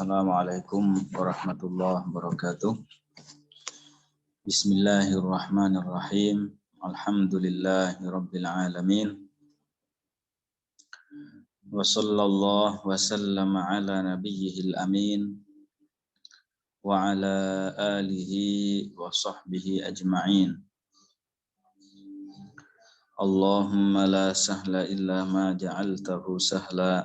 Assalamualaikum warahmatullahi wabarakatuh. Bismillahirrahmanirrahim. Alhamdulillahirabbil alamin. Wa sallallahu wa sallama ala nabiyyihil amin wa ala alihi wa sahbihi ajma'in. Allahumma la sahla illa ma ja'altahu sahla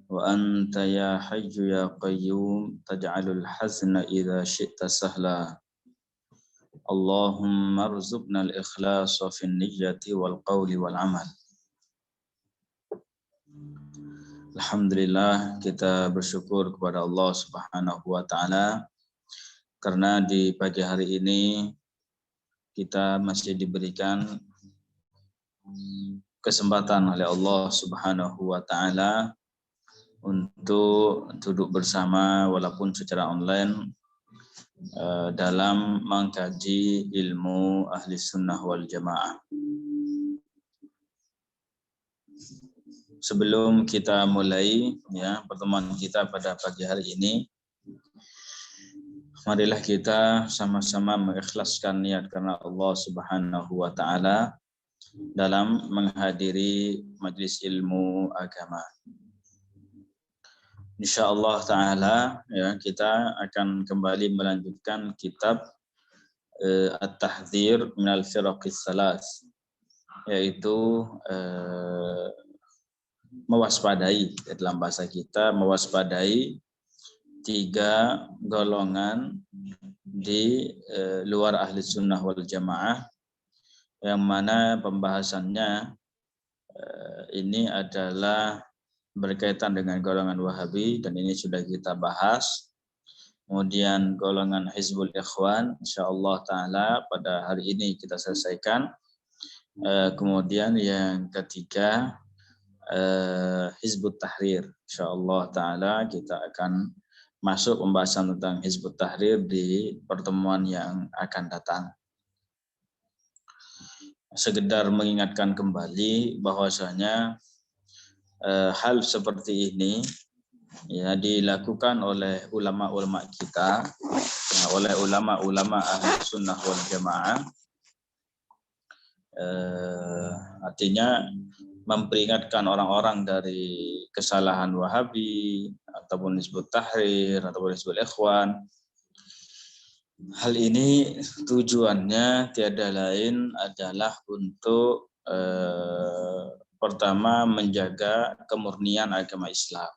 wa anta ya hayyu ya qayyum taj'alul hazna idza syi'ta sahla. Allahumma arzuqna al-ikhlasa fin niyyati wal qawli wal amal. Alhamdulillah, kita bersyukur kepada Allah Subhanahu wa taala karena di pagi hari ini kita masih diberikan kesempatan oleh Allah Subhanahu wa taala untuk duduk bersama walaupun secara online dalam mengkaji ilmu ahli sunnah wal jamaah. Sebelum kita mulai pertemuan kita pada pagi hari ini, marilah kita sama-sama mengikhlaskan niat karena Allah Subhanahu wa taala dalam menghadiri majelis ilmu agama. Insyaallah taala kita akan kembali melanjutkan kitab At-Tahdzir minal Firaqis Salas, yaitu mewaspadai, dalam bahasa kita mewaspadai 3 golongan di luar ahli sunnah wal jamaah, yang mana pembahasannya ini adalah berkaitan dengan golongan Wahabi dan ini sudah kita bahas. Kemudian golongan Hizbul Ikhwan, insyaallah taala pada hari ini kita selesaikan. Kemudian yang ketiga Hizbut Tahrir, insyaallah taala kita akan masuk pembahasan tentang Hizbut Tahrir di pertemuan yang akan datang. Sekedar mengingatkan kembali bahwasanya hal seperti ini dilakukan oleh ulama-ulama kita, oleh ulama-ulama ahli sunnah wal jamaah, artinya memperingatkan orang-orang dari kesalahan Wahabi ataupun Hizbut Tahrir ataupun Hizbul Ikhwan. Hal ini tujuannya tiada lain adalah untuk pertama menjaga kemurnian agama Islam.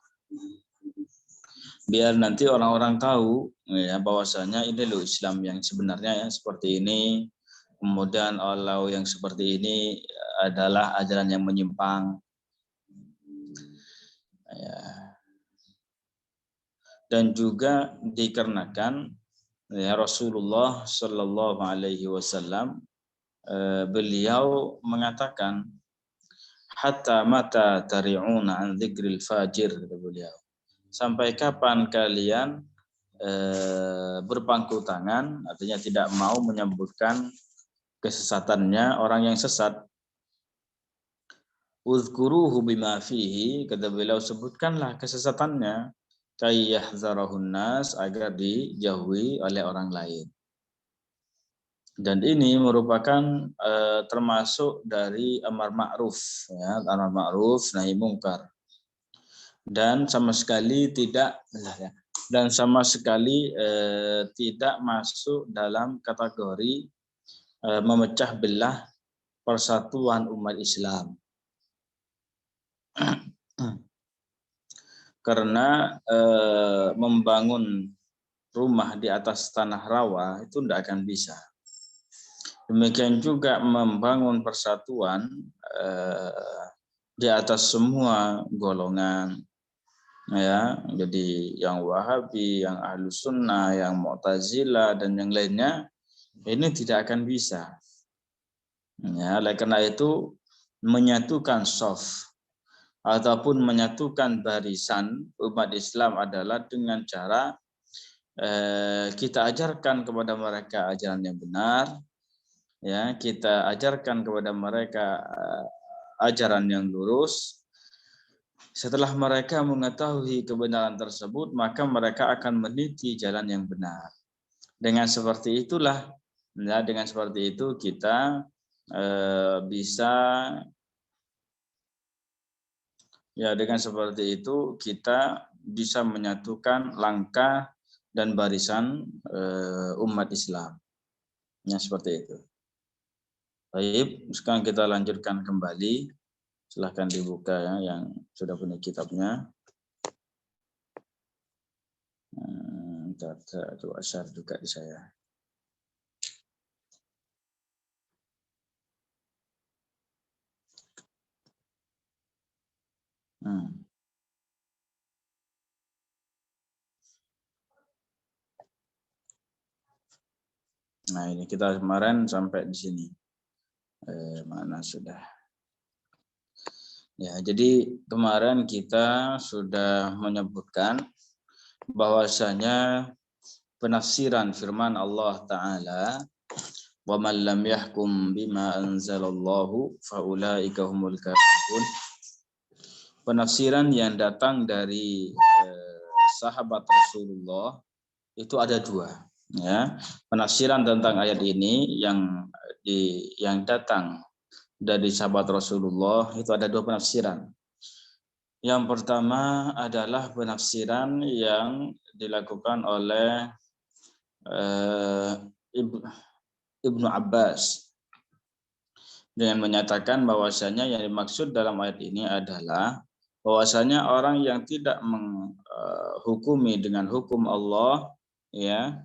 Biar nanti orang-orang tahu bahwasanya ini loh Islam yang sebenarnya seperti ini. Kemudian kalau yang seperti ini adalah ajaran yang menyimpang. Dan juga dikarenakan Rasulullah Shallallahu Alaihi Wasallam beliau mengatakan hatta mata tari'una an dzikril fajir, kata beliau. Sampai kapan kalian berpangku tangan, artinya tidak mau menyebutkan kesesatannya orang yang sesat. Uzkuruhu bima fihi, kata beliau, sebutkanlah kesesatannya, kayyahzarahun nas, agar dijauhi oleh orang lain. Dan ini merupakan termasuk dari amar ma'ruf, amar ma'ruf nahi mungkar. Dan sama sekali tidak tidak masuk dalam kategori memecah belah persatuan umat Islam. Karena membangun rumah di atas tanah rawa itu tidak akan bisa. Demikian juga membangun persatuan di atas semua golongan, jadi yang Wahabi, yang Ahlus Sunnah, yang Mu'tazilah dan yang lainnya, ini tidak akan bisa. Oleh karena itu menyatukan shaf ataupun menyatukan barisan umat Islam adalah dengan cara kita ajarkan kepada mereka ajaran yang benar, kita ajarkan kepada mereka ajaran yang lurus, Setelah mereka mengetahui kebenaran tersebut, maka mereka akan meniti jalan yang benar. Dengan seperti itulah, ya, dengan seperti itu kita bisa, ya, dengan seperti itu kita bisa menyatukan langkah dan barisan umat Islam. Ya, seperti itu. Baik, sekarang kita lanjutkan kembali. Silahkan dibuka ya yang sudah punya kitabnya. Coba share juga di saya. Nah, ini kita kemarin sampai di sini. Mana sudah? Ya, jadi kemarin kita sudah menyebutkan bahwasanya penafsiran firman Allah Ta'ala, wa man lam yahkum bima anzalallahu faulaika humul kafirun. Penafsiran yang datang dari sahabat Rasulullah itu ada dua. Ya, penafsiran tentang ayat ini yang datang dari sahabat Rasulullah itu ada dua penafsiran. Yang pertama adalah penafsiran yang dilakukan oleh Ibnu Abbas dengan menyatakan bahwasanya yang dimaksud dalam ayat ini adalah bahwasanya orang yang tidak menghukumi dengan hukum Allah, ya,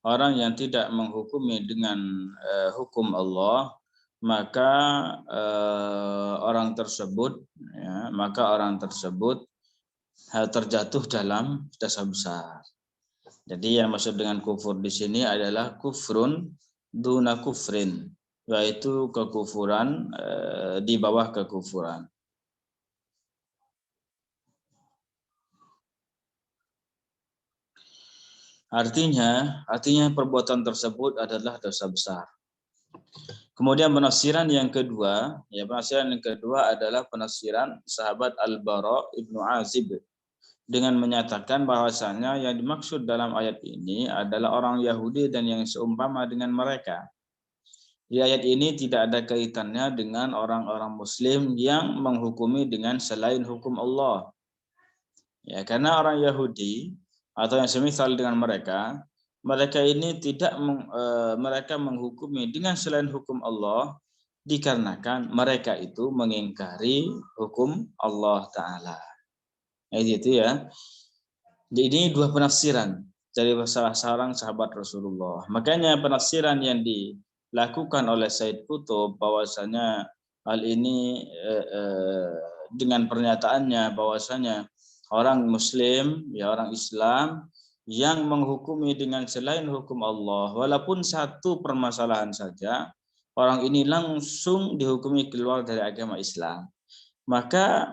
orang yang tidak menghukumi dengan hukum Allah, maka orang tersebut terjatuh dalam dosa besar. Jadi yang maksud dengan kufur di sini adalah kufrun duna kufrin, yaitu kekufuran di bawah kekufuran. Artinya perbuatan tersebut adalah dosa besar. Kemudian penafsiran yang kedua adalah penafsiran sahabat Al-Bara ibnu Azib dengan menyatakan bahwasanya yang dimaksud dalam ayat ini adalah orang Yahudi dan yang seumpama dengan mereka. Di ayat ini tidak ada kaitannya dengan orang-orang Muslim yang menghukumi dengan selain hukum Allah. Ya, karena orang Yahudi atau yang semisal dengan mereka ini mereka menghukumi dengan selain hukum Allah dikarenakan mereka itu mengingkari hukum Allah Ta'ala. Itu ya. Jadi ini dua penafsiran dari salah seorang sahabat Rasulullah. Makanya penafsiran yang dilakukan oleh Said Qutb bahwasanya hal ini dengan pernyataannya bahwasanya orang Muslim, ya orang Islam yang menghukumi dengan selain hukum Allah, walaupun satu permasalahan saja, orang ini langsung dihukumi keluar dari agama Islam. Maka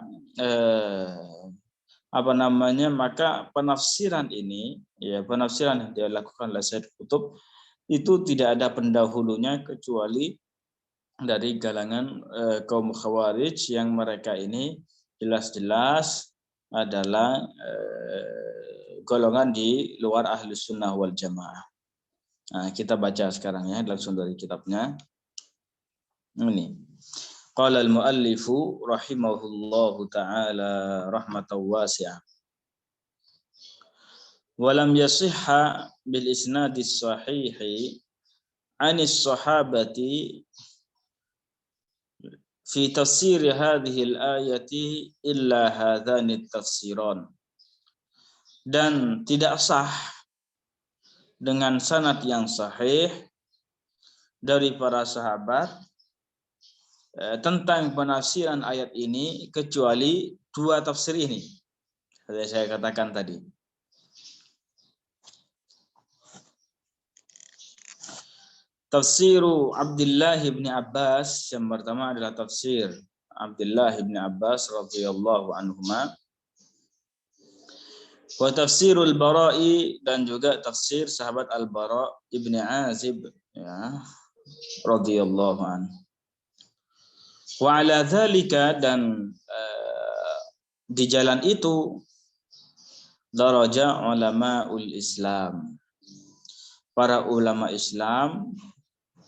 maka penafsiran ini, ya penafsiran yang dilakukan oleh Said Qutb itu tidak ada pendahulunya kecuali dari kalangan kaum Khawarij yang mereka ini jelas-jelas adalah golongan di luar Ahlus Sunnah wal Jamaah. Nah, kita baca sekarang ya langsung dari kitabnya. Ini. Qala al-muallifu rahimahullahu ta'ala rahmatan wasi'ah. Wa lam yasihha bil isnadis sahihi 'anis sahabati fi tafsir hadhihi al-ayati illa hadhani at-tafsiran. Dan tidak sah dengan sanad yang sahih dari para sahabat tentang penafsiran ayat ini kecuali dua tafsir ini. Seperti saya katakan tadi. Tafsiru Abdullah bin Abbas, yang pertama adalah tafsir Abdullah bin Abbas radhiyallahu anhuma. Wa tafsirul Bara'i, dan juga tafsir sahabat Al-Bara ibn Azib, ya, radhiyallahu anhu. Wa ala dzalika, dan di jalan itu daraja ulamaul Islam, para ulama Islam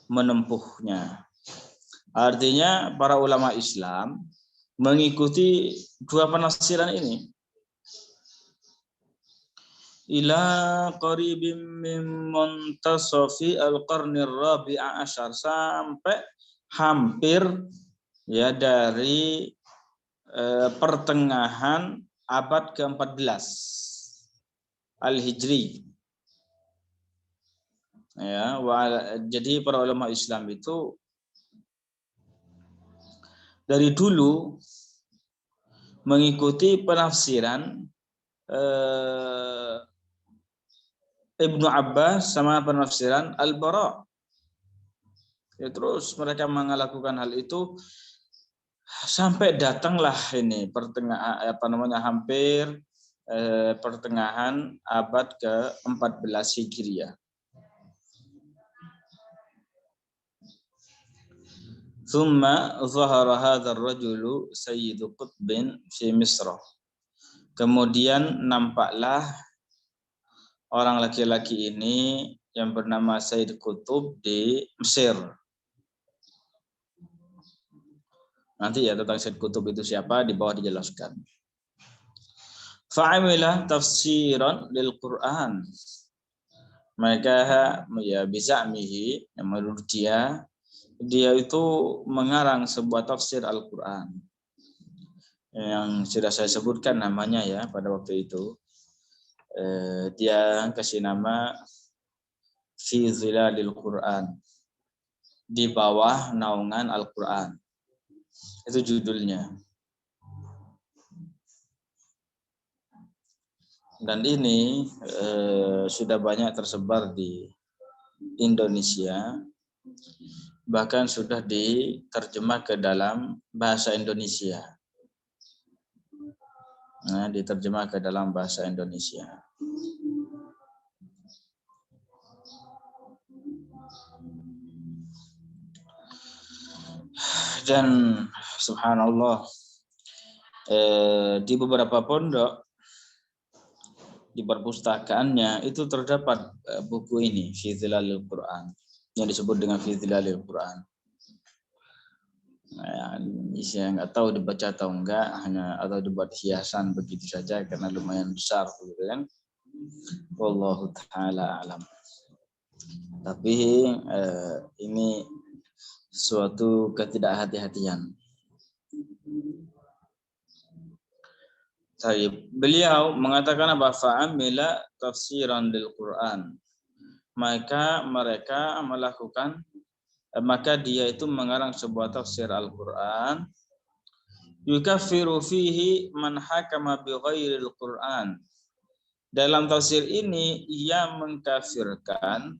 menempuhnya. Artinya para ulama Islam mengikuti dua penafsiran ini. Ila qaribim min muntasafi al-qarnir rabi'a asyar, sampai hampir ya dari pertengahan abad ke-14 Al-Hijri. Ya, jadi para ulama Islam itu dari dulu mengikuti penafsiran Ibnu Abbas sama penafsiran Al-Bara. Ya, terus mereka melakukan hal itu sampai datanglah ini hampir pertengahan abad ke-14 Hijriah. Thumma zahara hadzal rajulu sayyidu qutbin fi Misr. Kemudian nampaklah orang laki-laki ini yang bernama Sayyid Qutb di Mesir. Nanti ya tentang Sayyid Qutb itu siapa di bawah dijelaskan. Fa'amila tafsiran lil Quran. Mereka ya bizamihi, yang menurut dia itu mengarang sebuah tafsir Al-Quran yang sudah saya sebutkan namanya ya pada waktu itu. Dia kasih nama Fi Zilalil Quran, di bawah naungan Al-Quran, itu judulnya. Dan ini sudah banyak tersebar di Indonesia, bahkan sudah diterjemah ke dalam bahasa Indonesia. Nah, diterjemah ke dalam bahasa Indonesia. Dan subhanallah, di beberapa pondok di perpustakaannya itu terdapat buku ini Fi Zilalil Quran, yang disebut dengan Fi Zilalil Quran. Nah, saya nggak tahu dibaca atau enggak, hanya atau dibuat hiasan begitu saja karena lumayan besar, gitu kan. Wallahu taala alam. Tapi ini suatu ketidakhati-hatian. Beliau mengatakan bahwa fa'amila tafsiran lil Quran. Maka mereka melakukan, maka dia itu mengarang sebuah tafsir Al-Quran. Yukaffiru fihi man hakama bi ghairil Quran. Dalam tafsir ini ia mengkafirkan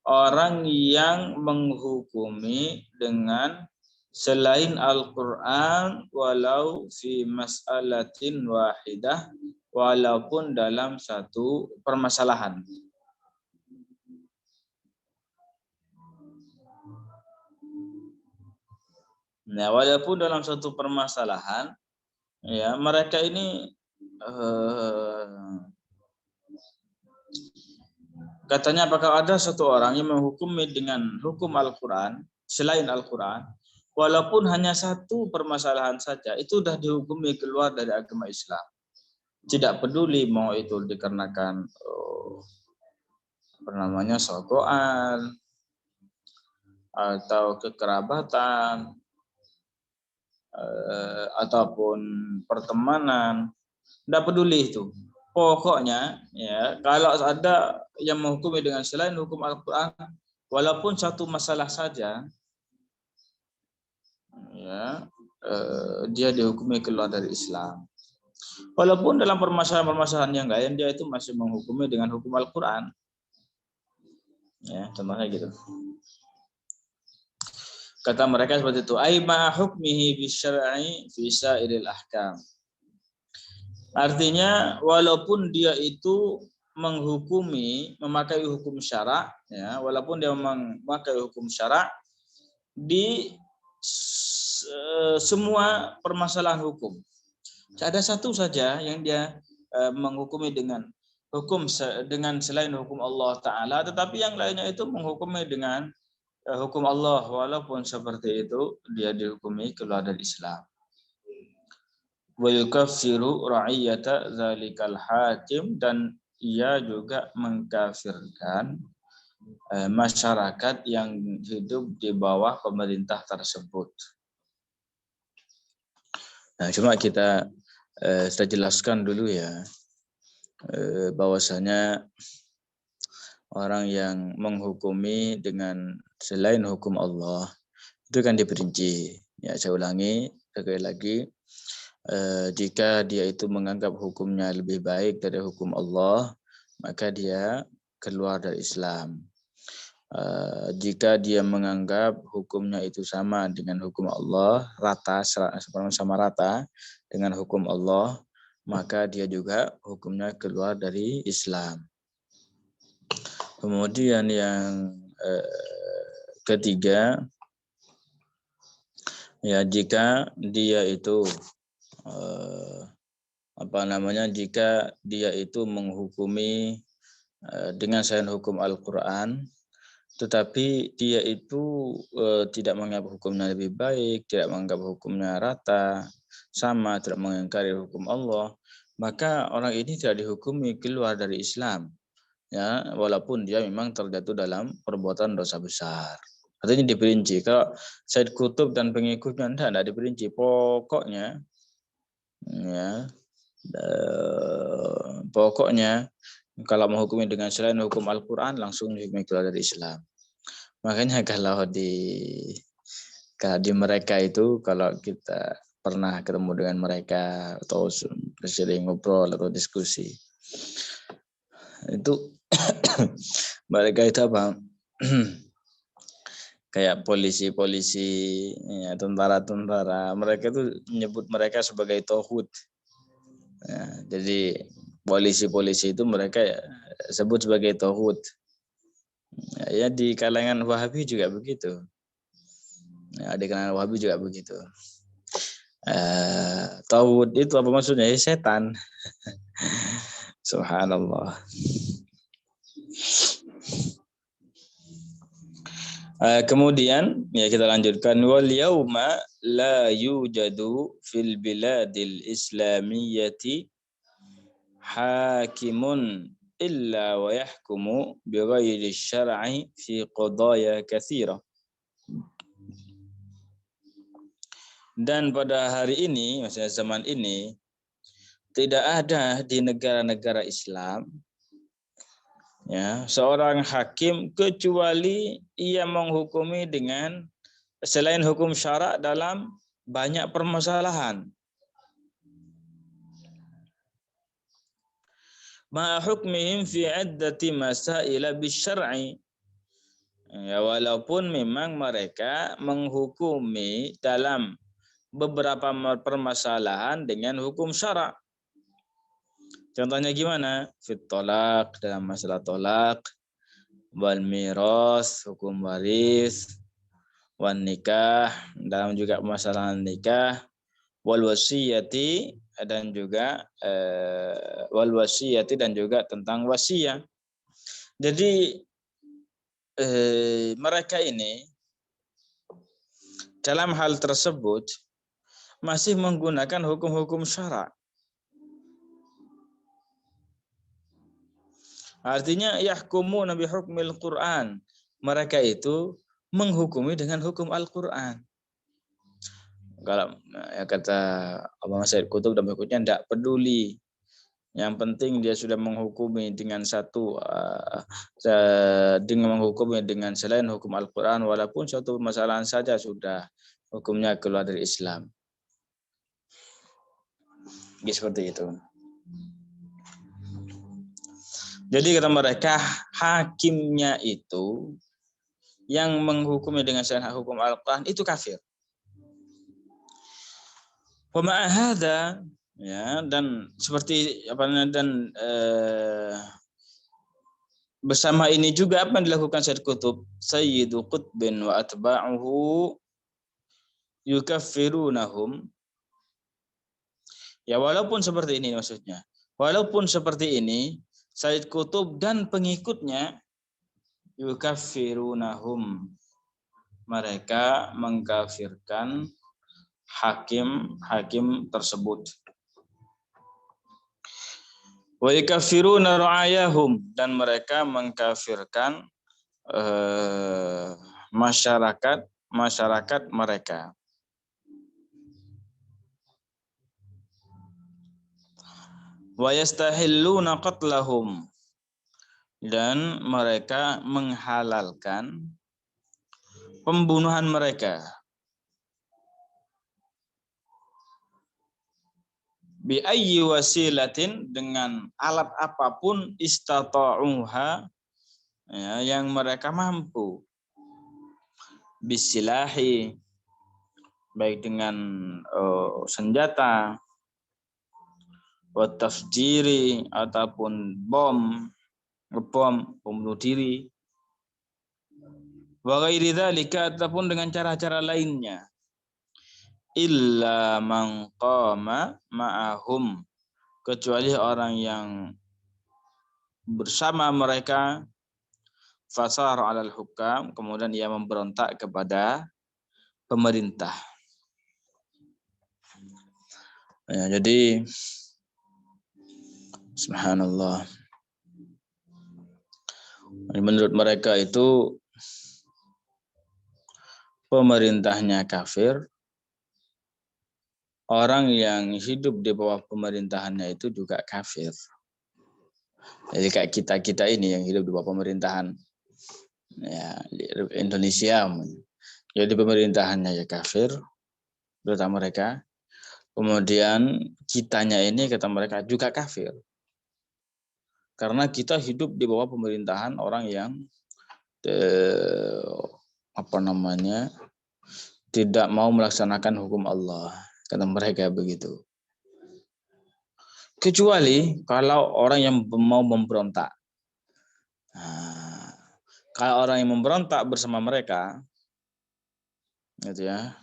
orang yang menghukumi dengan selain Al-Quran walau fi mas'alatin wahidah, walaupun dalam satu permasalahan. Nah, walaupun dalam satu permasalahan, ya mereka ini katanya apakah ada satu orang yang menghukumi dengan hukum Al-Quran selain Al-Quran, walaupun hanya satu permasalahan saja, itu sudah dihukumi keluar dari agama Islam. Tidak peduli mau itu dikarenakan sogoan atau kekerabatan ataupun pertemanan, tidak peduli itu. Pokoknya ya kalau ada yang menghukumi dengan selain hukum Al-Quran, walaupun satu masalah saja, ya dia dihukumi keluar dari Islam. Walaupun dalam permasalahan-permasalahan yang lain dia itu masih menghukumi dengan hukum Al-Quran. Ya, contohnya gitu. Kata mereka seperti itu, aima hukmihi bisyar'i fi sa'iril ahkam. Artinya walaupun dia itu menghukumi, memakai hukum syara, ya, walaupun dia memakai hukum syara di semua permasalahan hukum. Ada satu saja yang dia menghukumi dengan hukum dengan selain hukum Allah Ta'ala, tetapi yang lainnya itu menghukumi dengan hukum Allah, walaupun seperti itu dia dihukumi keluar dari Islam. Wa yukaffiru ra'iyata zalikal hakim, dan ia juga mengkafirkan masyarakat yang hidup di bawah pemerintah tersebut. Nah, cuma kita sudah jelaskan dulu ya, bahwasanya orang yang menghukumi dengan selain hukum Allah itu kan diperinci. Ya, saya ulangi sekali lagi, jika dia itu menganggap hukumnya lebih baik dari hukum Allah, maka dia keluar dari Islam. Jika dia menganggap hukumnya itu sama dengan hukum Allah, rata sama rata dengan hukum Allah, maka dia juga hukumnya keluar dari Islam. Kemudian yang ketiga, ya jika dia itu jika dia itu menghukumi dengan selain hukum Al-Quran, tetapi dia itu tidak menganggap hukumnya lebih baik, tidak menganggap hukumnya rata, sama, tidak mengingkari hukum Allah, maka orang ini tidak dihukumi keluar dari Islam, ya, walaupun dia memang terjatuh dalam perbuatan dosa besar. Artinya diperinci. Kalau Said Qutb dan pengikutnya tidak diperinci. Pokoknya, ya, kalau menghukumi dengan selain hukum Al-Quran, langsung dihukumi keluar dari Islam. Makanya kalau di mereka itu, kalau kita pernah ketemu dengan mereka atau sering ngobrol atau diskusi, itu mereka itu apa? Kayak polisi-polisi, ya, tentara-tentara, mereka itu menyebut mereka sebagai tauhid. Ya, jadi polisi-polisi itu mereka sebut sebagai tauhid. Ya, di kalangan Wahabi juga begitu. Ya, di kalangan Wahabi juga begitu. Tauhid itu apa maksudnya? Ya, setan. Subhanallah. Kemudian ya kita lanjutkan, wal yauma la yujadu fil biladil islamiyyati hakimun illa wa yahkumu bi ghairi syar'i fi qadaya katsira. Dan pada hari ini, maksudnya zaman ini, tidak ada di negara-negara Islam, ya, seorang hakim kecuali ia menghukumi dengan selain hukum syarak dalam banyak permasalahan. Ma hukmihim fi iddati masaila bisyar'i. Ya, walaupun memang mereka menghukumi dalam beberapa permasalahan dengan hukum syarak. Contohnya gimana? Fit tolak, dalam masalah tolak, wal miras, hukum waris, wan nikah, dalam juga masalah nikah, wal wasiyati, dan juga tentang wasiat. Jadi mereka ini dalam hal tersebut masih menggunakan hukum-hukum syarak. Artinya yahkumuna bi hukmil Quran. Mereka itu menghukumi dengan hukum Al-Quran. Kalau ya kata Abang Said Qutb dan berikutnya, tidak peduli. Yang penting dia sudah menghukumi dengan menghukumi dengan selain hukum Al-Quran, walaupun suatu permasalahan saja sudah hukumnya keluar dari Islam. Seperti itu. Jadi kata mereka, hakimnya itu yang menghukumi dengan selain hukum Al-Quran itu kafir. Wa ma'a hadza, ya, dan seperti bersama ini juga apa yang dilakukan Said Qutb, Sayyidu Qutbin wa atba'uhu yukaffirunahum. Ya walaupun seperti ini maksudnya. Walaupun seperti ini, Sayyid Qutb dan pengikutnya yukaffirunahum. Mereka mengkafirkan hakim tersebut. Wa yukaffiruna ra'ayahum, dan mereka mengkafirkan masyarakat mereka. Wa yastahilluna qatlahum, dan mereka menghalalkan pembunuhan mereka. Bi ayyi wasilatin, dengan alat apapun istata'uha, ya, yang mereka mampu. Bisilahi, baik dengan senjata, wa tafjiri, ataupun bom bunuh diri, wa ghairi dzalika, ataupun dengan cara-cara lainnya. Illa man qama ma'ahum, kecuali orang yang bersama mereka, fasar 'alal hukam, kemudian ia memberontak kepada pemerintah. Ya, jadi subhanallah, menurut mereka itu pemerintahnya kafir, orang yang hidup di bawah pemerintahannya itu juga kafir. Jadi kayak kita ini yang hidup di bawah pemerintahan, ya, Indonesia, jadi pemerintahannya ya kafir, terutama mereka. Kemudian kitanya ini, kata mereka, juga kafir, karena kita hidup di bawah pemerintahan orang yang tidak mau melaksanakan hukum Allah, kata mereka begitu. Kecuali kalau orang yang mau memberontak. Nah, kalau orang yang memberontak bersama mereka, gitu ya,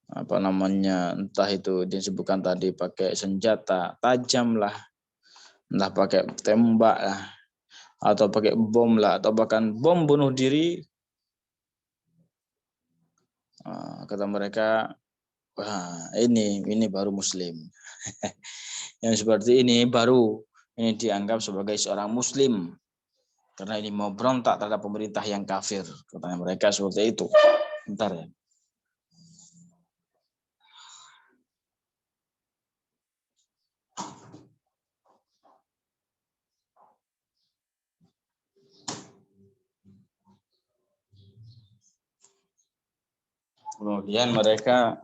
entah itu disebutkan tadi pakai senjata tajam lah, entah pakai tembak lah, atau pakai bom lah, atau bahkan bom bunuh diri, kata mereka, wah, ini baru muslim. Yang seperti ini baru ini dianggap sebagai seorang muslim, karena ini mau berontak terhadap pemerintah yang kafir, katanya mereka seperti itu. Bentar ya. Kemudian mereka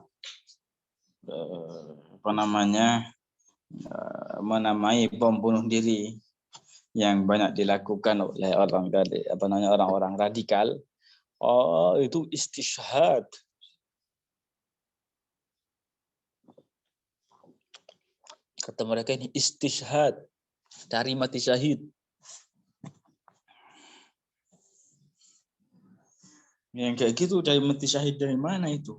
menamai bom bunuh diri yang banyak dilakukan oleh orang-orang radikal. Oh, itu istishhad. Kata mereka ini istishhad, cari mati syahid. Yang kayak gitu cari mati syahid dari mana itu?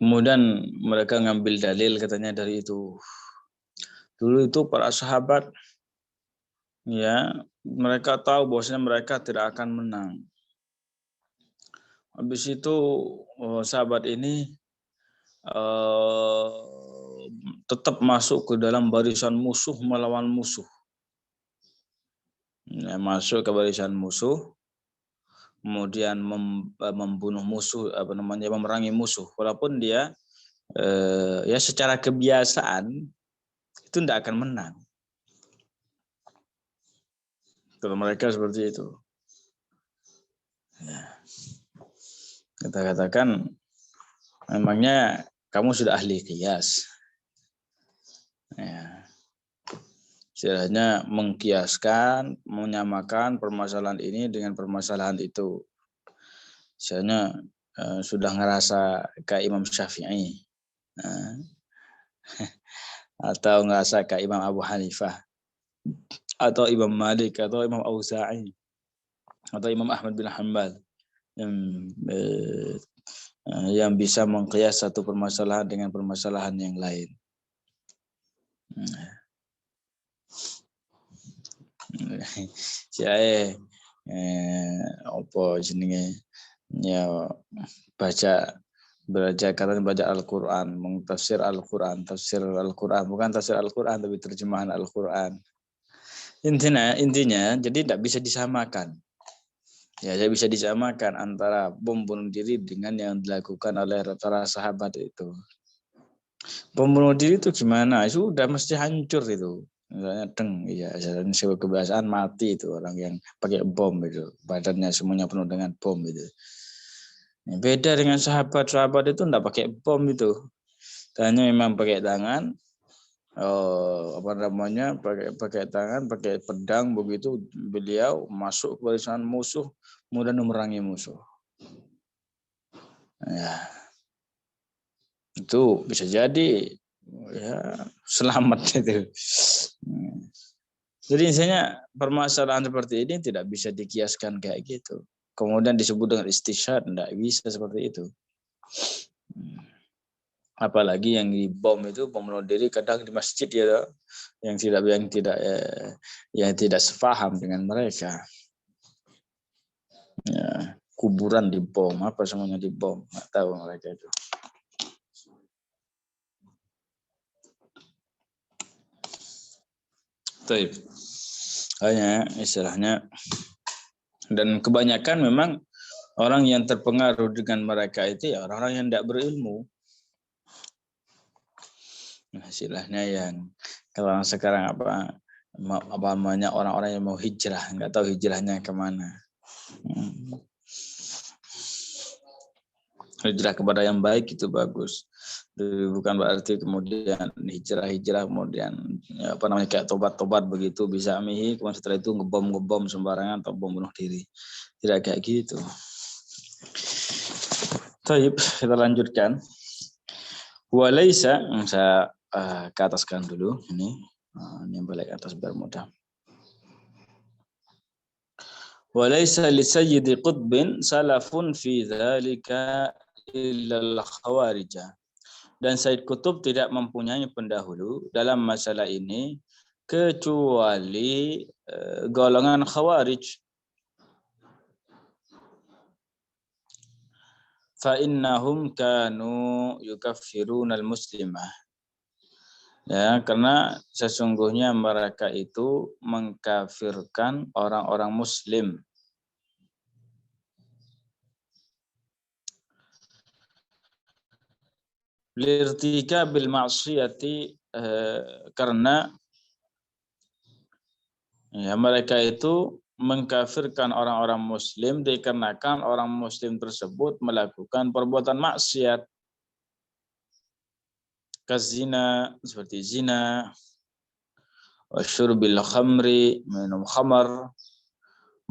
Kemudian mereka ngambil dalil katanya dari itu. Dulu itu para sahabat, ya, mereka tahu bahwasanya mereka tidak akan menang. Habis itu sahabat ini tetap masuk ke dalam barisan musuh, melawan musuh. Ya, masuk ke barisan musuh, kemudian membunuh musuh, memerangi musuh, walaupun dia ya secara kebiasaan itu tidak akan menang. Kalau mereka seperti itu. Ya. Kita katakan, memangnya kamu sudah ahli qiyas. Ya. Istilahnya mengkiaskan, menyamakan permasalahan ini dengan permasalahan itu. Istilahnya sudah ngerasa kayak Imam Syafi'i, atau ngerasa kayak Imam Abu Hanifah, atau Imam Malik, atau Imam Auza'i, atau Imam Ahmad bin Hanbal. yang bisa mengkias satu permasalahan dengan permasalahan yang lain. Saya apa jenenge ya baca Al-Qur'an, mengtafsir Al-Qur'an, bukan tafsir Al-Qur'an tapi terjemahan Al-Qur'an. Intinya jadi tidak bisa disamakan. Ya, tidak bisa disamakan antara bom bunuh diri dengan yang dilakukan oleh para sahabat itu. Bom bunuh diri itu gimana? Sudah mesti hancur itu. Misalnya sebuah kebiasaan mati itu orang yang pakai bom itu, badannya semuanya penuh dengan bom itu. Beda dengan sahabat itu enggak pakai bom itu, hanya memang pakai tangan, pakai tangan, pakai pedang, begitu beliau masuk ke barisan musuh, kemudian memerangi musuh. Ya, itu bisa jadi ya selamat itu. Jadi intinya permasalahan seperti ini tidak bisa dikiaskan kayak gitu. Kemudian disebut dengan istishhad, tidak bisa seperti itu. Apalagi yang di bom itu bom bunuh diri kadang di masjid ya, yang tidak sepaham dengan mereka. Ya, kuburan di bom, apa semuanya di bom, nggak tahu mereka itu. Taib. Hanya istilahnya, dan kebanyakan memang orang yang terpengaruh dengan mereka itu ya orang-orang yang tidak berilmu. Nah, istilahnya yang kalau sekarang apa namanya orang-orang yang mau hijrah, nggak tahu hijrahnya kemana. Hijrah kepada yang baik itu bagus. Bukan berarti kemudian hijrah kemudian ya, kayak tobat begitu bisa mihi, kemudian setelah itu ngebom sembarangan atau bom bunuh diri. Tidak kayak gitu. Baik, kita lanjutkan. Walaisa, saya ke ataskan dulu ini yang balik atas biar mudah. Walaisa li sayyidi qutbin salafun fi dzalika illa al-khawarijah. Dan Said Qutb tidak mempunyai pendahulu dalam masalah ini kecuali golongan Khawarij. Fa innahum kanu yukaffiruna al-muslimah. Ya, karena sesungguhnya mereka itu mengkafirkan orang-orang muslim. Lirtika bil ma'siyati, karena ya, mereka itu mengkafirkan orang-orang muslim dikarenakan orang muslim tersebut melakukan perbuatan maksiat. Kazina, seperti zina, wasyurbil khamri, minum khamar,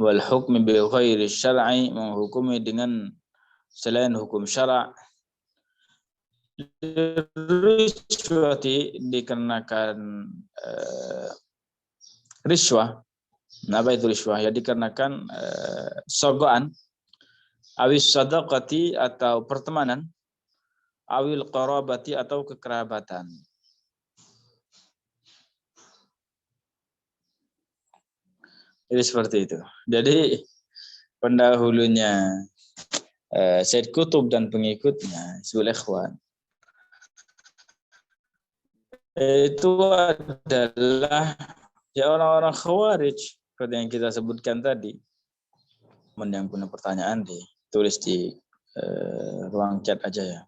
wal hukmi bi ghairi syar'i, menghukumi dengan selain hukum syara'. Riswati, dikarenakan riswah. Apa itu riswah? Ya dikarenakan sogoan, awis sadaqati atau pertemanan, awil qarabati atau kekerabatan. Jadi seperti itu. Jadi pendahulunya Said Qutb dan pengikutnya Sul Ikhwan itu adalah ya orang-orang Khawarij seperti yang kita sebutkan tadi. Yang punya pertanyaan ditulis di ruang chat aja ya.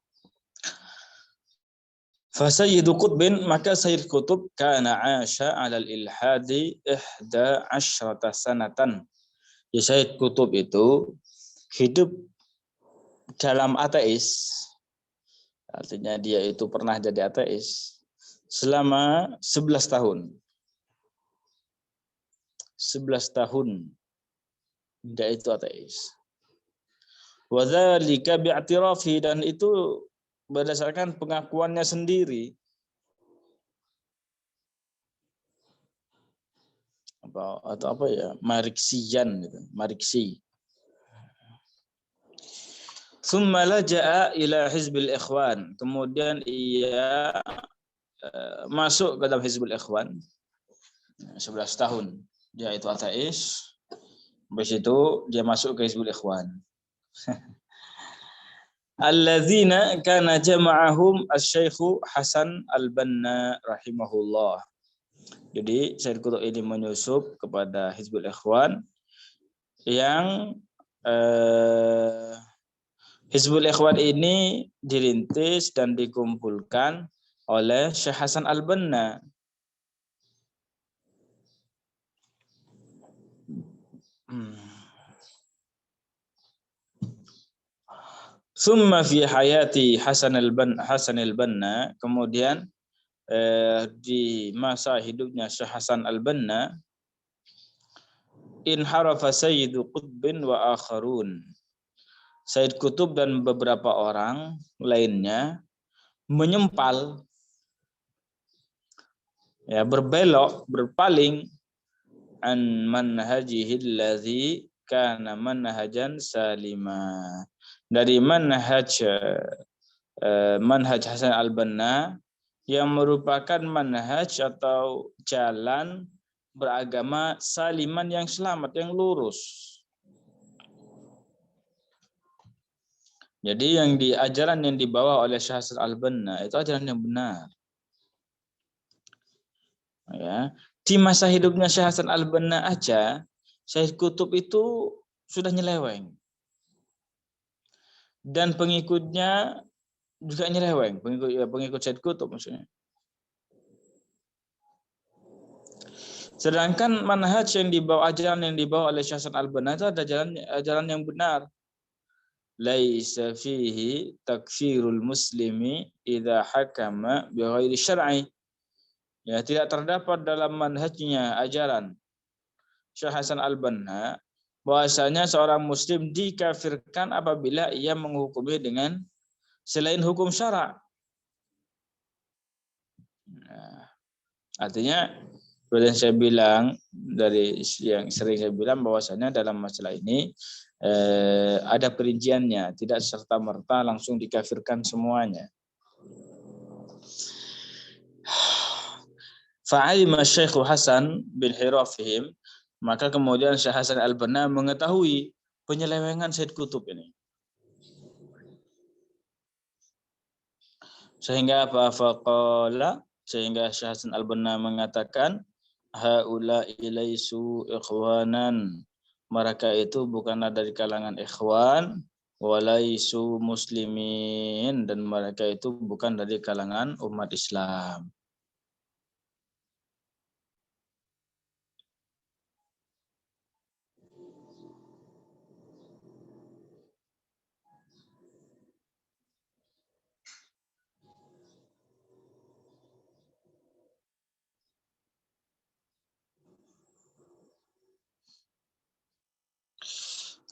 Fa Sayyidu Qutbin, maka Sayyid Qutb kana 'asha 'ala al-ilhadi 11 sanatan. Ya, Sayyid Qutb itu hidup dalam ateis. Artinya dia itu pernah jadi ateis selama 11 tahun. 11 tahun dia itu ateis. Wa dzalika bi'tirafi, dan itu berdasarkan pengakuannya sendiri. Atau apa ya? Mariksian gitu. Mariksi. Tsumma laja'a ila Hizbil Ikhwan. Kemudian ia masuk ke dalam Hizbul Ikhwan. 11 tahun dia itu ateis. Habis itu dia masuk ke Hizbul Ikhwan. Alladzina kana jama'ahum Asy-Syaikh Hasan Al-Banna rahimahullah. Jadi Said Qutb ini menyusup kepada Hizbul Ikhwan yang Hizbul Ikhwan ini dirintis dan dikumpulkan oleh Syekh Hasan Al-Banna. Summa fi hayati Hasan al-Banna, kemudian di masa hidupnya Syekh Hasan al-Banna, inharafa Sayyidu Qutbin wa akharun. Sayyid Qutb dan beberapa orang lainnya menyempal, ya, berbelok, berpaling an manhajihi allazi kana manhajan salima, dari manhaj Hasan al-Banna yang merupakan manhaj atau jalan beragama saliman yang selamat, yang lurus. Jadi yang ajaran yang dibawa oleh Syekh Hasan al-Banna itu ajaran yang benar. Ya, di masa hidupnya Syekh Hasan al-Banna aja, Sayyid Qutb itu sudah nyeleweng. Dan pengikutnya juga nyeleweng, pengikut Sayyid Qutb maksudnya. Sedangkan manhaj yang dibawa, ajaran yang dibawa oleh Syekh Hasan al-Banna itu ada ajaran yang benar. Laisa fihi takfirul muslimi idza hakama bi ghairi syar'i. Ya, tidak terdapat dalam manhajnya ajaran Syekh Hasan al-Banna bahwasanya seorang muslim dikafirkan apabila ia menghukumi dengan selain hukum syara'. Nah, artinya seperti yang saya bilang, dari yang sering saya bilang bahwasanya dalam masalah ini ada perinciannya, tidak serta-merta langsung dikafirkan semuanya. Fa'alima Syekh Hasan bin hirafihim, maka kemudian Syekh Hasan al-Banna mengetahui penyelewengan Sayyid Qutb ini. Sehingga apa? Faqala, sehingga Syekh Hasan al-Banna mengatakan, haula ilaisu ikhwanan, mereka itu bukanlah dari kalangan ikhwan, walaisu muslimin, dan mereka itu bukan dari kalangan umat Islam.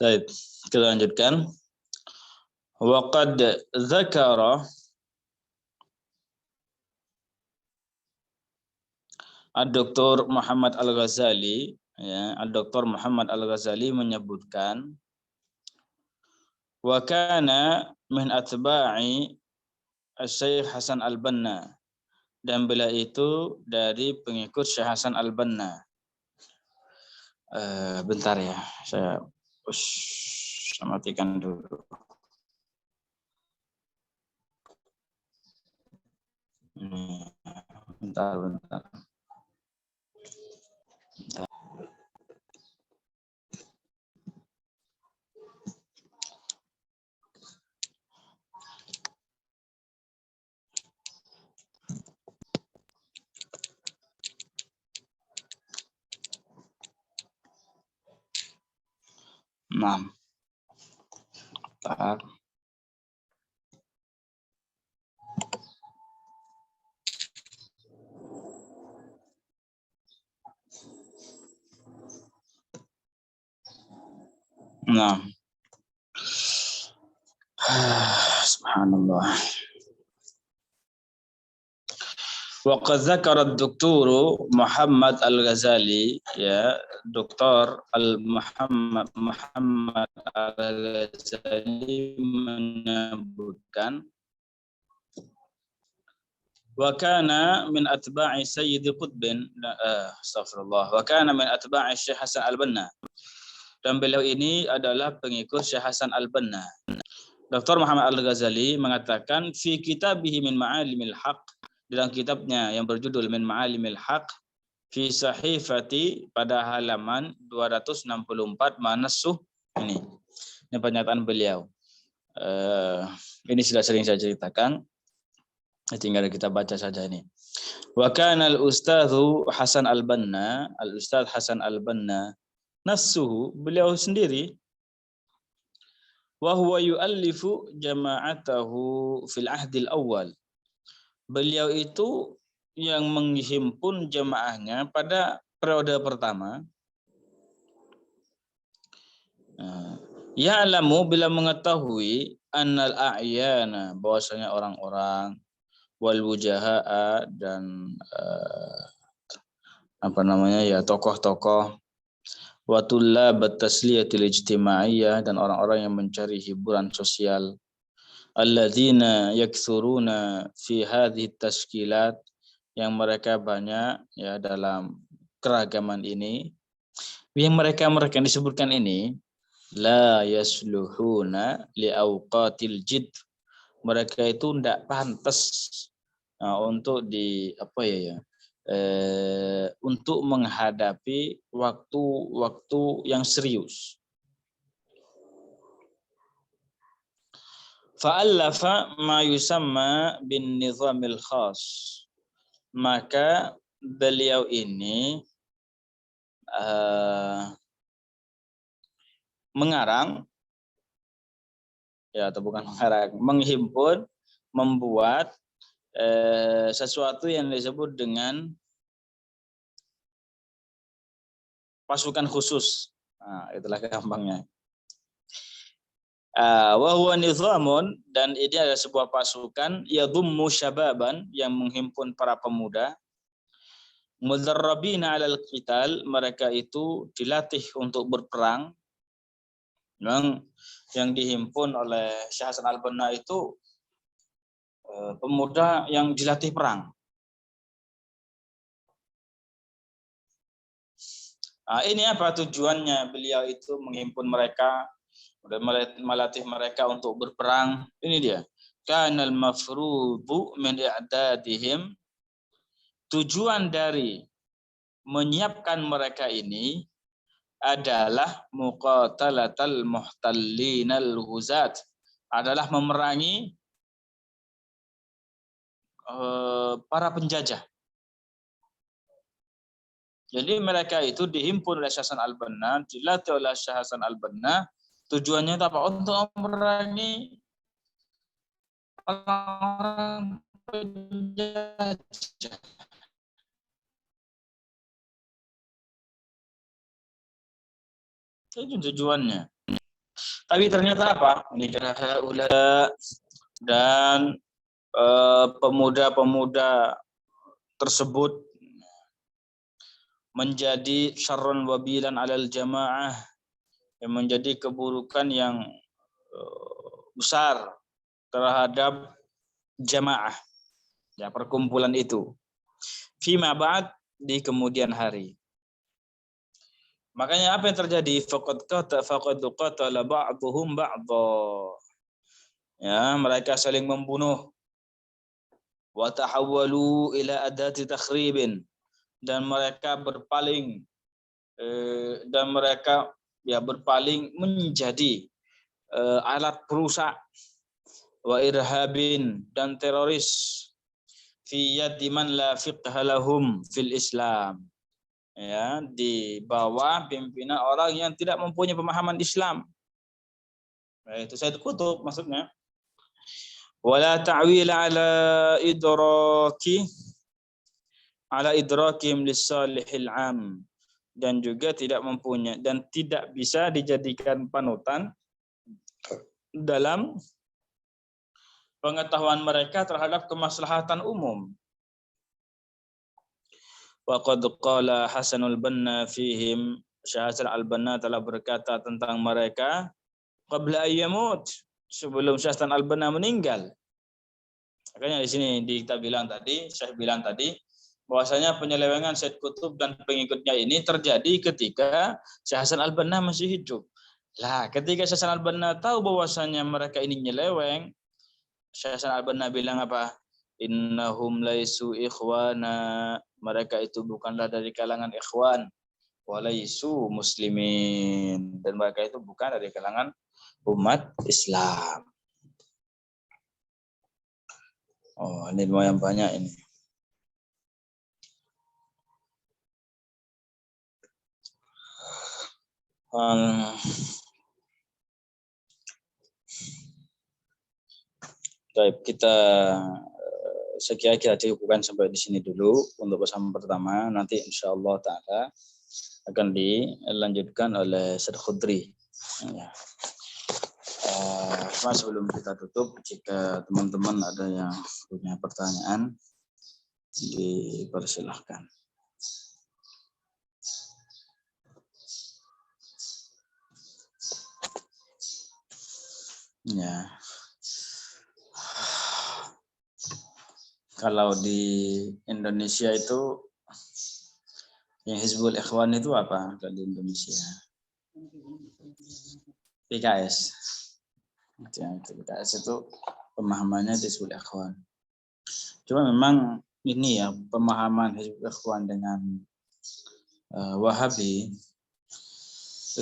Baik, kita lanjutkan. Waqad dzakara Dr. Muhammad Al-Ghazali, ya, Dr. Muhammad Al-Ghazali menyebutkan, wa kana min atba'i Syekh Hasan al-Banna, dan beliau itu dari pengikut Syekh Hasan al-Banna. Bentar ya, saya matikan dulu. Bentar. Nah, bentar. Nah, subhanallah. Wa qad dzakara ad-doktor Muhammad Al-Ghazali, ya, Dr. Muhammad Al-Ghazali menyebutkan wa kana min atba'i Sayyid Qutb, astagfirullah, wa kana min atba'i Syekh Hasan Al-Banna, dan beliau ini adalah pengikut Syekh Hasan Al-Banna. Dr. Muhammad Al-Ghazali mengatakan fi kitabihi min ma'alimil haq, dalam kitabnya yang berjudul Min Ma'alimil Haq, fi sahifati, pada halaman 264, manasuh, ini pernyataan beliau. Ini sudah sering saya ceritakan, tinggal kita baca saja ini. Wa kana al-ustadzu Hasan Al-Banna, al-ustadz Hasan Al-Banna nafsuhu, beliau sendiri, wa huwa yu'allifu jama'atahu fil ahdil awal, beliau itu yang menghimpun jemaahnya pada periode pertama. Ya'lamu, bila mengetahui, annal a'yana, bahwasanya orang-orang, wal wujaha'a, dan tokoh-tokoh, wa tullab at-tasliyatil ijtimaiyah, dan orang-orang yang mencari hiburan sosial, alladzina yakthuruna fi hadhihi tashkilat, yang mereka banyak, ya, dalam keragaman ini, yang mereka yang disebutkan ini, la yasluhuna li awqatil jid, mereka itu tidak pantas untuk untuk menghadapi waktu-waktu yang serius. Fa'allafa ma yusamma bin nizamil khas, maka beliau ini mengarang, ya, atau bukan mengarang, menghimpun, membuat sesuatu yang disebut dengan pasukan khusus. Nah, itulah gampangnya. Wa huwa nizamun, dan ini adalah sebuah pasukan, yadhummu syababan, yang menghimpun para pemuda, mudarrabina 'alal qital, mereka itu dilatih untuk berperang. Memang yang dihimpun oleh Syekh Hasan Al-Banna itu pemuda yang dilatih perang. Ini apa tujuannya beliau itu menghimpun mereka dan melatih mereka untuk berperang? Ini dia. Kanal mafrudu min i'dadihim, tujuan dari menyiapkan mereka ini adalah muqatalatal muhtallinal ghuzat, adalah memerangi para penjajah. Jadi mereka itu dihimpun oleh Syekh Hasan Al-Banna, dilatih oleh Syekh Hasan Al-Banna, tujuannya apa? Untuk memerangi orang penjajah. Itu tujuannya. Tapi ternyata apa? Dan pemuda-pemuda tersebut menjadi syarrun wabilan alal jamaah, yang menjadi keburukan yang besar terhadap jamaah, ya, perkumpulan itu. Fima ba'd, di kemudian hari. Makanya apa yang terjadi? Faqad qatala ba'dhum ba'dha. Ya, mereka saling membunuh. Wa tahawwalu ila adati takhribin, dan mereka berpaling menjadi alat perusak, wa irhabin, dan teroris, fi yadi man la fiqha lahum fil Islam, ya, di bawah pimpinan orang yang tidak mempunyai pemahaman Islam. Itu Sayyid Qutb maksudnya. Wala ta'wil ala idrakim lis-salihil am, dan juga tidak mempunyai dan tidak bisa dijadikan panutan dalam pengetahuan mereka terhadap kemaslahatan umum. Wa qad qala Hasanul Banna fihim, Syekh Hasan Al-Banna telah berkata tentang mereka qabla ayyamut, sebelum Syekh Hasan Al-Banna meninggal. Makanya di sini kita bilang tadi, Syekh bilang tadi bahwasanya penyelewengan Said Qutb dan pengikutnya ini terjadi ketika Syekh Hasan Al-Banna masih hidup. Lah, ketika Syekh Hasan Al-Banna tahu bahwasanya mereka ini nyeleweng, Syekh Hasan Al-Banna bilang apa? Innahum laisu ikhwana, mereka itu bukanlah dari kalangan ikhwan, walaisu muslimin, dan mereka itu bukan dari kalangan umat Islam. Oh, ini lumayan banyak ini. Baik, kita sekira kita cukupkan sampai di sini dulu untuk pesan pertama. Nanti insya Allah Ta'ala akan dilanjutkan oleh Syekh Khudri. Ya. Sebelum kita tutup, jika teman-teman ada yang punya pertanyaan, dipersilahkan. Ya. Kalau di Indonesia itu yang Hizbul Ikhwan itu apa kalau di Indonesia? PKS. PKS itu pemahamannya Hizbul Ikhwan. Cuma memang ini ya pemahaman Hizbul Ikhwan dengan Wahabi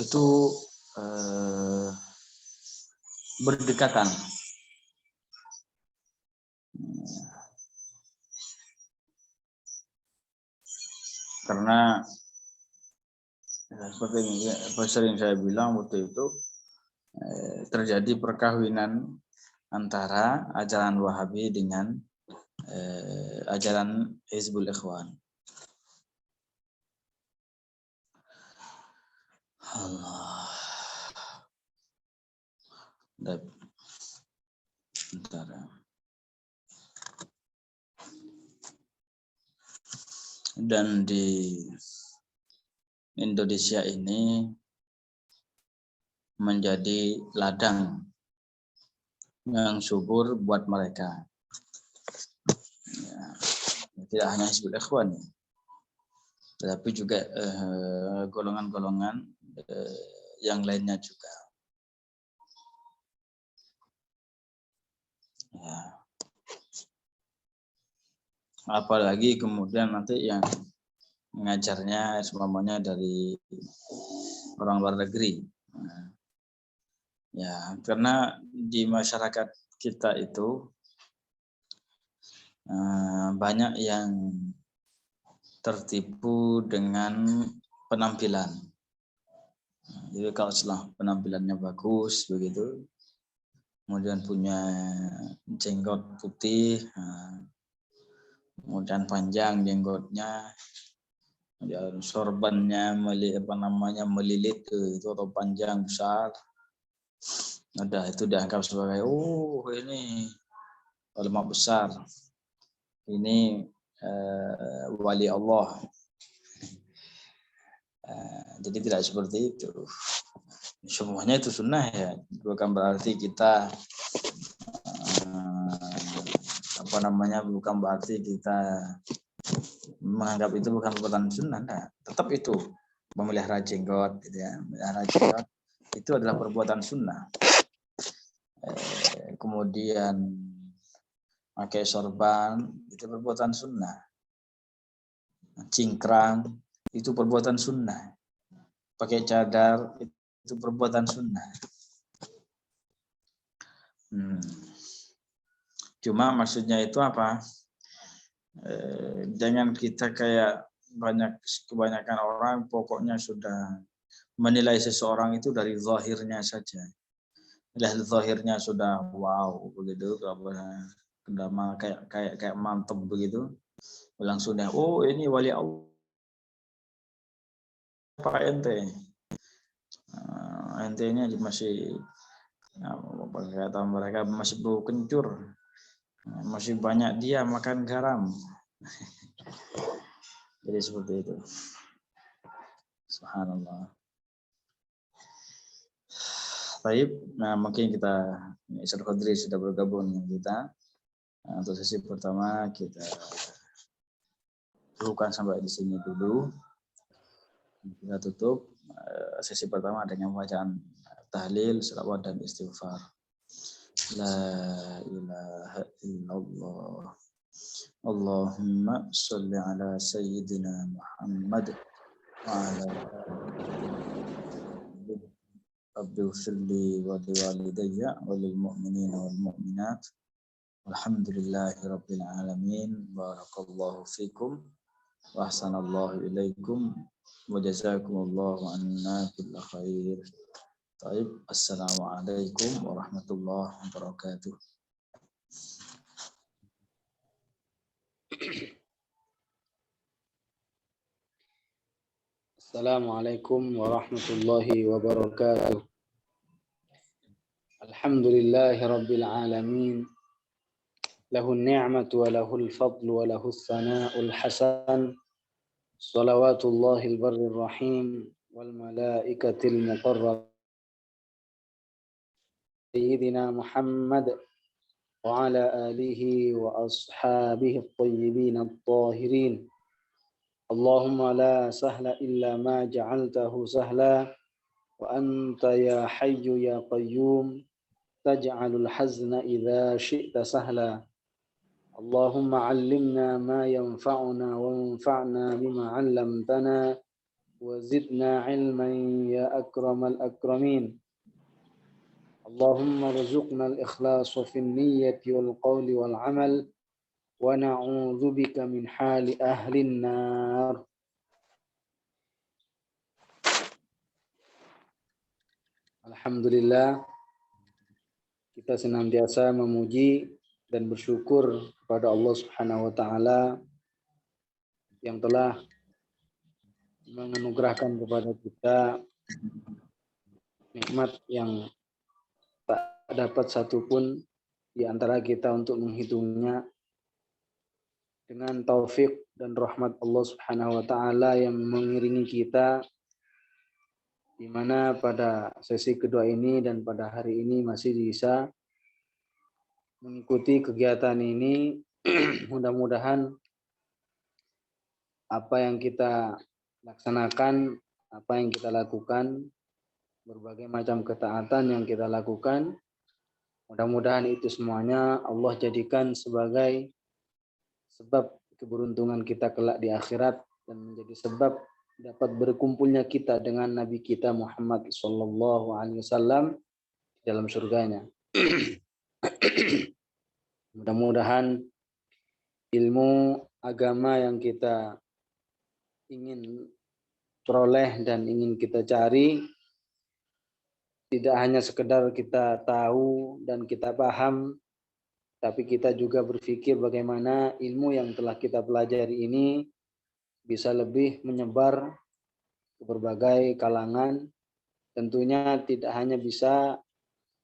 itu berdekatan. Karena seperti yang sering saya bilang waktu itu terjadi perkawinan antara ajaran Wahabi dengan ajaran Hizbul Ikhwan. Allah. Bentar. Dan di Indonesia ini menjadi ladang yang subur buat mereka. Ya, tidak hanya Hizbul Ikhwan, tetapi juga golongan-golongan yang lainnya juga. Ya. Apalagi kemudian nanti yang mengajarnya semuanya dari orang luar negeri. Ya, karena di masyarakat kita itu banyak yang tertipu dengan penampilan. Jadi kalau setelah penampilannya bagus begitu, kemudian punya jenggot putih, kemudian panjang jenggotnya, kemudian sorbannya melilit itu atau panjang besar, ada itu dianggap sebagai ini ulama besar, ini wali Allah. Jadi tidak seperti itu. Semuanya itu sunnah ya, bukan berarti kita bukan berarti kita menganggap itu bukan perbuatan sunnah. Nah, tetap itu memelihara jenggot, gitu ya. Memelihara jenggot itu adalah perbuatan sunnah. Kemudian pakai sorban itu perbuatan sunnah. Cingkrang itu perbuatan sunnah. Pakai cadar itu perbuatan sunnah. Cuma maksudnya itu apa? Jangan kita kayak kebanyakan orang pokoknya sudah menilai seseorang itu dari zahirnya saja. Dari zahirnya sudah wow begitu, kayak mantap begitu, langsung dah ini wali Allah Pak ente. Ente ini masih kata mereka masih bau kencur. Masih banyak dia makan garam. Jadi seperti itu. Subhanallah. Baik, nah mungkin kita Ustaz Khadri sudah bergabung dengan kita. Nah, untuk sesi pertama kita cukupkan sampai di sini dulu. Kita tutup sesi pertama dengan bacaan tahlil, selawat dan istighfar. La ilaha illallah. Allahumma sholli ala sayyidina Muhammad wa ala Rabbi ufirli wa liwalidayya wa lil mu'minina wal mu'minat. Alhamdulillahi rabbil alamin. Barakallahu fikum wa ahsanallahu ilaikum wa jazakumullahu anna kulla khair. Taib. Assalamualaikum warahmatullahi wabarakatuh. Assalamualaikum warahmatullahi wabarakatuh. Alhamdulillahi rabbil alamin. Lahu ni'matu wa lahu al-fadlu wa lahu as-sana'ul hasan. Salawatullahi al-barrir rahim wal malaikatil muqarrab. Sayyidina Muhammad wa ala alihi wa ashabihi at-tayyibin at-tahirin. Allahumma la sahla illa ma ja'altahu sahla wa anta ya hayyu ya qayyum taj'alul hazna idza syi'ta sahla. Allahumma 'allimna ma yanfa'una wanfa'na bima 'allamtana wa zidna 'ilman ya akramal akramin. Allahumma rzuqna al-ikhlasa fi an-niyyati wal qawli wal 'amal wa na'udzu bika min hali ahli an-nar. Alhamdulillah, kita senantiasa memuji dan bersyukur kepada Allah Subhanahu wa taala yang telah menganugerahkan kepada kita nikmat yang tak dapat satupun di antara kita untuk menghitungnya, dengan taufik dan rahmat Allah Subhanahu wa taala yang mengiringi kita, di mana pada sesi kedua ini dan pada hari ini masih bisa mengikuti kegiatan ini. Mudah-mudahan apa yang kita laksanakan, apa yang kita lakukan, berbagai macam ketaatan yang kita lakukan, mudah-mudahan itu semuanya Allah jadikan sebagai sebab keberuntungan kita kelak di akhirat dan menjadi sebab dapat berkumpulnya kita dengan Nabi kita Muhammad SAW dalam surganya. Mudah-mudahan ilmu agama yang kita ingin peroleh dan ingin kita cari tidak hanya sekedar kita tahu dan kita paham, tapi kita juga berpikir bagaimana ilmu yang telah kita pelajari ini bisa lebih menyebar ke berbagai kalangan. Tentunya tidak hanya bisa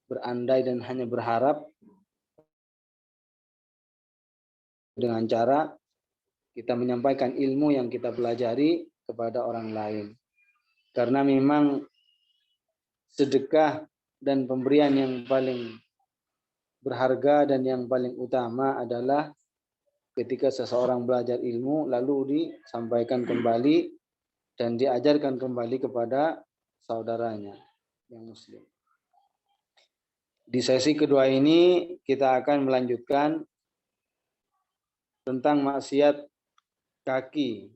berandai dan hanya berharap dengan cara kita menyampaikan ilmu yang kita pelajari kepada orang lain. Karena memang sedekah dan pemberian yang paling berharga dan yang paling utama adalah ketika seseorang belajar ilmu lalu disampaikan kembali dan diajarkan kembali kepada saudaranya yang muslim. Di sesi kedua ini kita akan melanjutkan tentang maksiat kaki.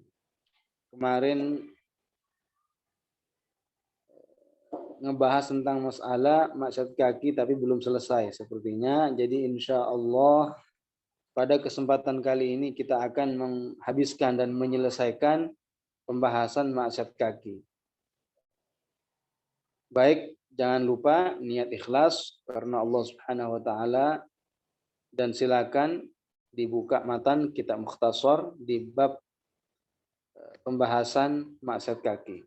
Kemarin ngebahas tentang masalah maksiat kaki tapi belum selesai sepertinya. Jadi insya Allah pada kesempatan kali ini kita akan menghabiskan dan menyelesaikan pembahasan maksiat kaki. Baik, jangan lupa niat ikhlas karena Allah Subhanahu wa taala, dan silakan dibuka matan kitab Mukhtasar di bab pembahasan maksiat kaki.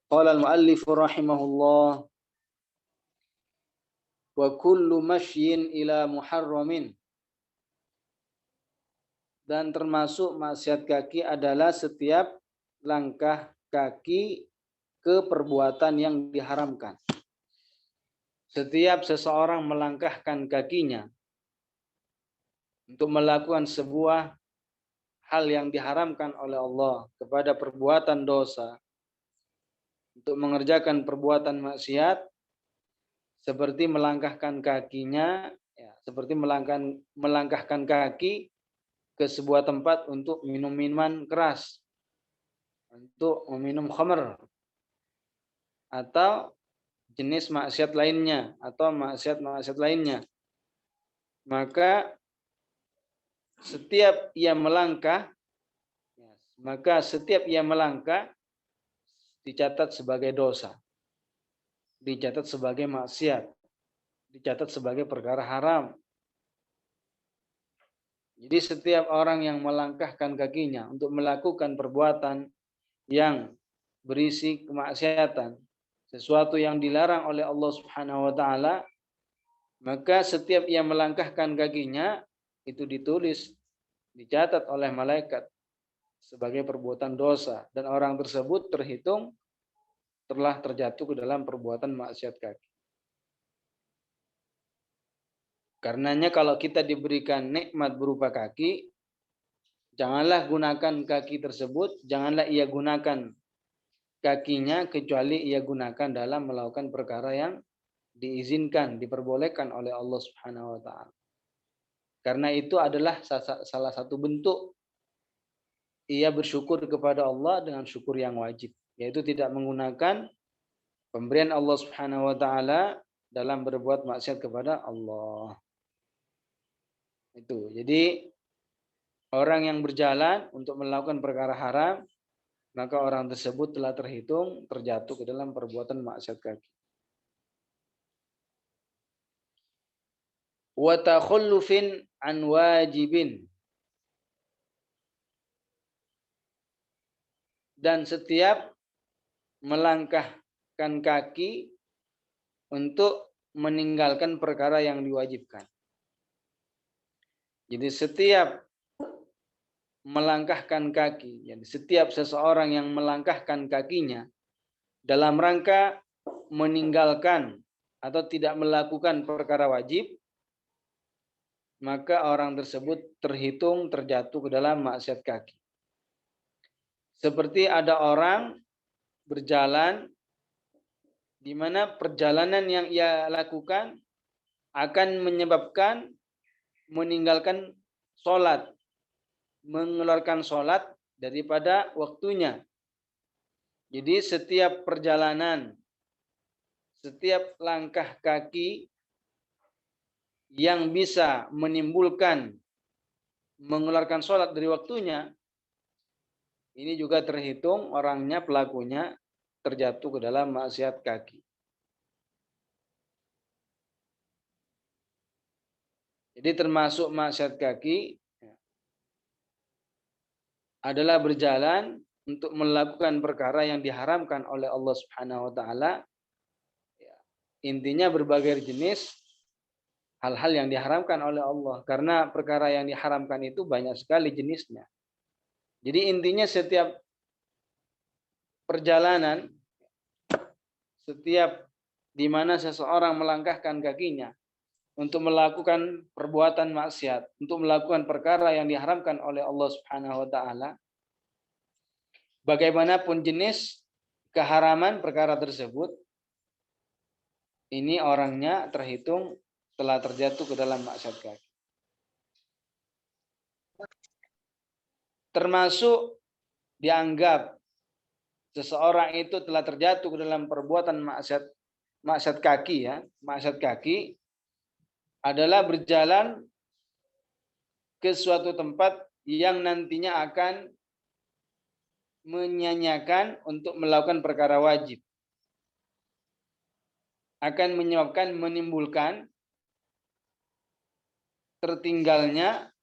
Qala al-muallif rahimahullah wa kullu mashyin ila muharramin. Dan termasuk maksiat kaki adalah setiap langkah kaki ke perbuatan yang diharamkan. Setiap seseorang melangkahkan kakinya untuk melakukan sebuah hal yang diharamkan oleh Allah kepada perbuatan dosa, untuk mengerjakan perbuatan maksiat, seperti melangkahkan kakinya, ya, seperti melangkahkan kaki ke sebuah tempat untuk minum minuman keras, untuk meminum khamr, atau jenis maksiat lainnya, atau maksiat-maksiat lainnya. Maka setiap ia melangkah, dicatat sebagai dosa, dicatat sebagai maksiat, dicatat sebagai perkara haram. Jadi setiap orang yang melangkahkan kakinya untuk melakukan perbuatan yang berisi kemaksiatan, sesuatu yang dilarang oleh Allah Subhanahu wa taala, maka setiap ia melangkahkan kakinya itu ditulis, dicatat oleh malaikat sebagai perbuatan dosa, dan orang tersebut terhitung telah terjatuh ke dalam perbuatan maksiat kaki. Karenanya kalau kita diberikan nikmat berupa kaki, janganlah gunakan kaki tersebut, janganlah ia gunakan kakinya kecuali ia gunakan dalam melakukan perkara yang diizinkan, diperbolehkan oleh Allah Subhanahu wa taala. Karena itu adalah salah satu bentuk ia bersyukur kepada Allah dengan syukur yang wajib, yaitu tidak menggunakan pemberian Allah Subhanahu wa taala dalam berbuat maksiat kepada Allah. Itu. Jadi orang yang berjalan untuk melakukan perkara haram, maka orang tersebut telah terhitung terjatuh ke dalam perbuatan maksiat kaki. Wa takhullufin an wajibin. Dan setiap melangkahkan kaki untuk meninggalkan perkara yang diwajibkan. Jadi setiap melangkahkan kaki, jadi setiap seseorang yang melangkahkan kakinya dalam rangka meninggalkan atau tidak melakukan perkara wajib, maka orang tersebut terhitung terjatuh ke dalam maksiat kaki. Seperti ada orang berjalan di mana perjalanan yang ia lakukan akan menyebabkan meninggalkan sholat, mengeluarkan sholat daripada waktunya. Jadi setiap perjalanan, setiap langkah kaki yang bisa menimbulkan mengeluarkan sholat dari waktunya, ini juga terhitung orangnya, pelakunya terjatuh ke dalam maksiat kaki. Jadi termasuk maksiat kaki adalah berjalan untuk melakukan perkara yang diharamkan oleh Allah Subhanahu wa taala. Intinya berbagai jenis hal-hal yang diharamkan oleh Allah, karena perkara yang diharamkan itu banyak sekali jenisnya. Jadi intinya setiap perjalanan, setiap di mana seseorang melangkahkan kakinya untuk melakukan perbuatan maksiat, untuk melakukan perkara yang diharamkan oleh Allah Subhanahu wa taala, bagaimanapun jenis keharaman perkara tersebut, ini orangnya terhitung telah terjatuh ke dalam maksiat kaki. Termasuk dianggap seseorang itu telah terjatuh ke dalam perbuatan maksiat kaki, ya. Maksiat kaki adalah berjalan ke suatu tempat yang nantinya akan menyanyiakan untuk melakukan perkara wajib. Akan menyebabkan, menimbulkan tertinggalnya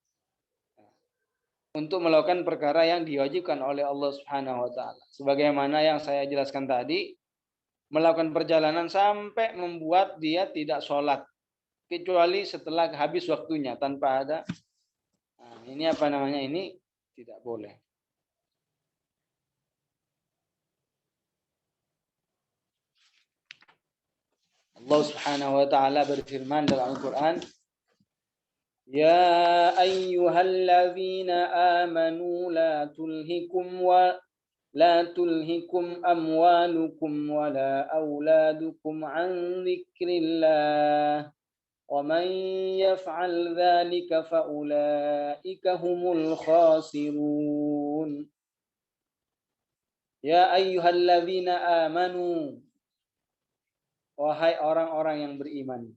untuk melakukan perkara yang diwajibkan oleh Allah Subhanahu wa taala. Sebagaimana yang saya jelaskan tadi, melakukan perjalanan sampai membuat dia tidak sholat kecuali setelah habis waktunya, tanpa ada ini apa namanya? Ini tidak boleh. Allah Subhanahu wa taala berfirman dalam Al-Qur'an, "Ya ayyuhalladzina amanu la tulhikum amwalukum wala auladukum an dzikrillah. Wa man yaf'al dzalika fa ulaika humul khasirun." Ya ayyuhalladzina amanu, wahai orang-orang yang beriman.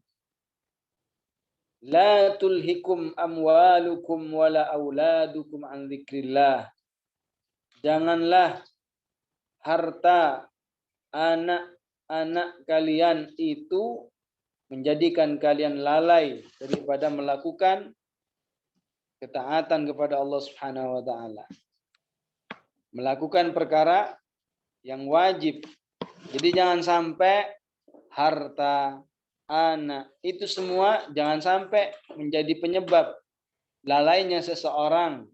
La tulhikum amwalukum wala auladukum an dzikrillah. Janganlah harta anak-anak kalian itu menjadikan kalian lalai daripada melakukan ketaatan kepada Allah Subhanahu wa taala. Melakukan perkara yang wajib. Jadi jangan sampai harta, anak, itu semua jangan sampai menjadi penyebab lalainya seseorang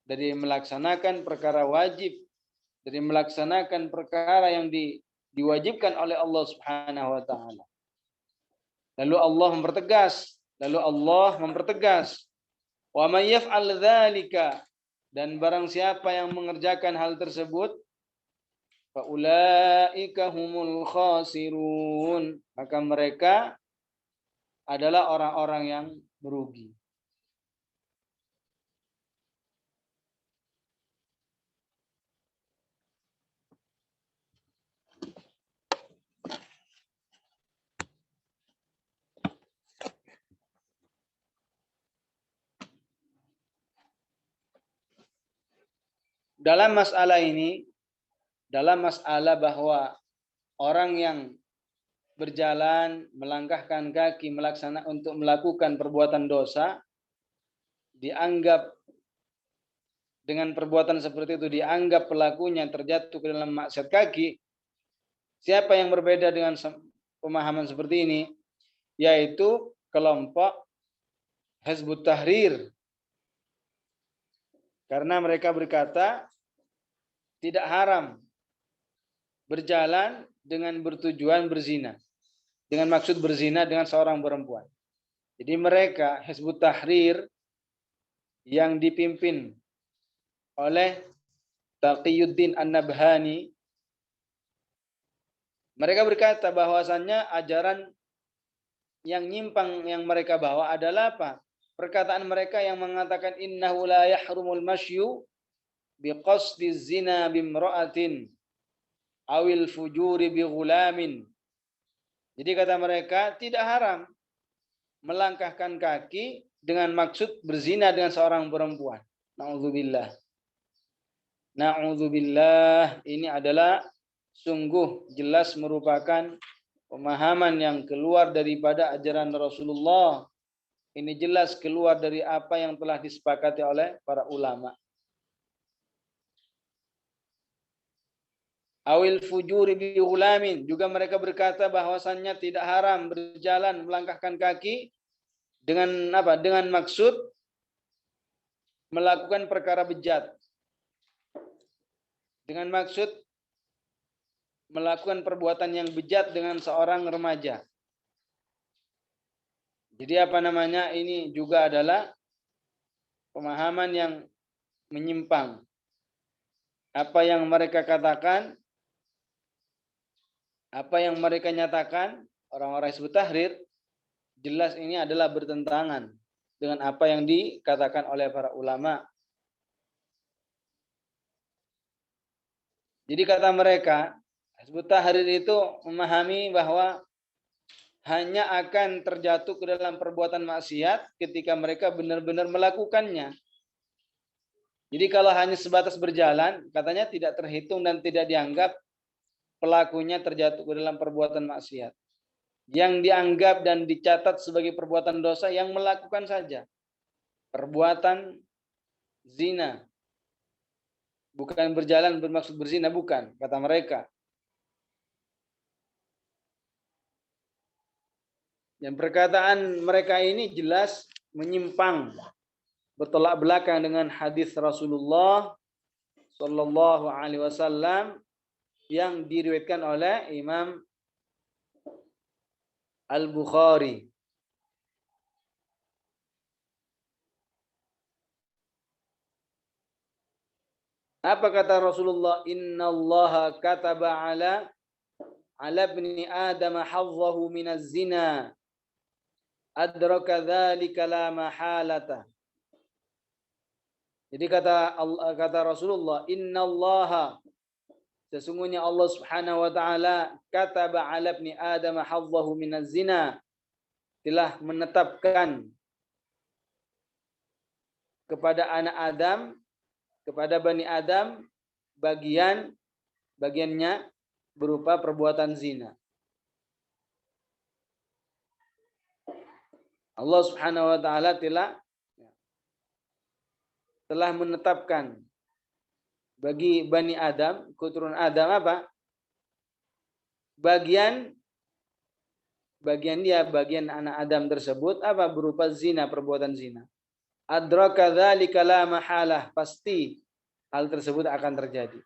dari melaksanakan perkara wajib, dari melaksanakan perkara yang diwajibkan oleh Allah Subhanahu wa taala. Lalu Allah mempertegas, wa may yaf'al dzalika, dan barang siapa yang mengerjakan hal tersebut, fa ulaika humul khasirun, maka mereka adalah orang-orang yang merugi. Dalam masalah ini, dalam masalah bahwa orang yang berjalan, melangkahkan kaki, untuk melakukan perbuatan dosa, dianggap dengan perbuatan seperti itu, dianggap pelakunya terjatuh ke dalam maksiat kaki. Siapa yang berbeda dengan pemahaman seperti ini? Yaitu kelompok Hizbut Tahrir. Karena mereka berkata, tidak haram berjalan dengan bertujuan berzina, dengan maksud berzina dengan seorang perempuan. Jadi mereka Hizbut Tahrir yang dipimpin oleh Taqiyuddin An-Nabhani, mereka berkata bahwasannya ajaran yang nyimpang yang mereka bawa adalah apa? Perkataan mereka yang mengatakan innahu la yahrumul masyu biqasdi zina bimra'atin awil fujuri bi ghulamin. Jadi kata mereka tidak haram melangkahkan kaki dengan maksud berzina dengan seorang perempuan. Na'udzubillah. Na'udzubillah, ini adalah sungguh jelas merupakan pemahaman yang keluar daripada ajaran Rasulullah. Ini jelas keluar dari apa yang telah disepakati oleh para ulama. Awil fujuri bi ghulamin, juga mereka berkata bahwasannya tidak haram berjalan melangkahkan kaki dengan apa? Dengan maksud melakukan perkara bejat. Dengan maksud melakukan perbuatan yang bejat dengan seorang remaja. Jadi apa namanya? Ini juga adalah pemahaman yang menyimpang. Apa yang mereka katakan, apa yang mereka nyatakan, orang-orang Hizbut Tahrir, jelas ini adalah bertentangan dengan apa yang dikatakan oleh para ulama. Jadi kata mereka, Hizbut Tahrir itu memahami bahwa hanya akan terjatuh ke dalam perbuatan maksiat ketika mereka benar-benar melakukannya. Jadi kalau hanya sebatas berjalan, katanya tidak terhitung dan tidak dianggap pelakunya terjatuh ke dalam perbuatan maksiat. Yang dianggap dan dicatat sebagai perbuatan dosa yang melakukan saja. Perbuatan zina. Bukan berjalan bermaksud berzina, bukan, kata mereka. Dan perkataan mereka ini jelas menyimpang bertolak belakang dengan hadis Rasulullah Shallallahu Alaihi Wasallam yang diriwayatkan oleh Imam Al-Bukhari. Apa kata Rasulullah? Innallaha kataba ala ibni Adam hazzahu minaz zina. Adraka dzalika la mahalata. Jadi kata Rasulullah, innallaha, sesungguhnya Allah Subhanahu wa taala kataba ala ibni Adam hazzahu minaz zina, telah menetapkan kepada anak Adam, kepada Bani Adam bagiannya berupa perbuatan zina. Allah Subhanahu wa taala telah menetapkan bagi Bani Adam, keturunan Adam apa? Bagian anak Adam tersebut apa? Berupa zina, perbuatan zina. Adraka dzalika la mahalah, pasti hal tersebut akan terjadi.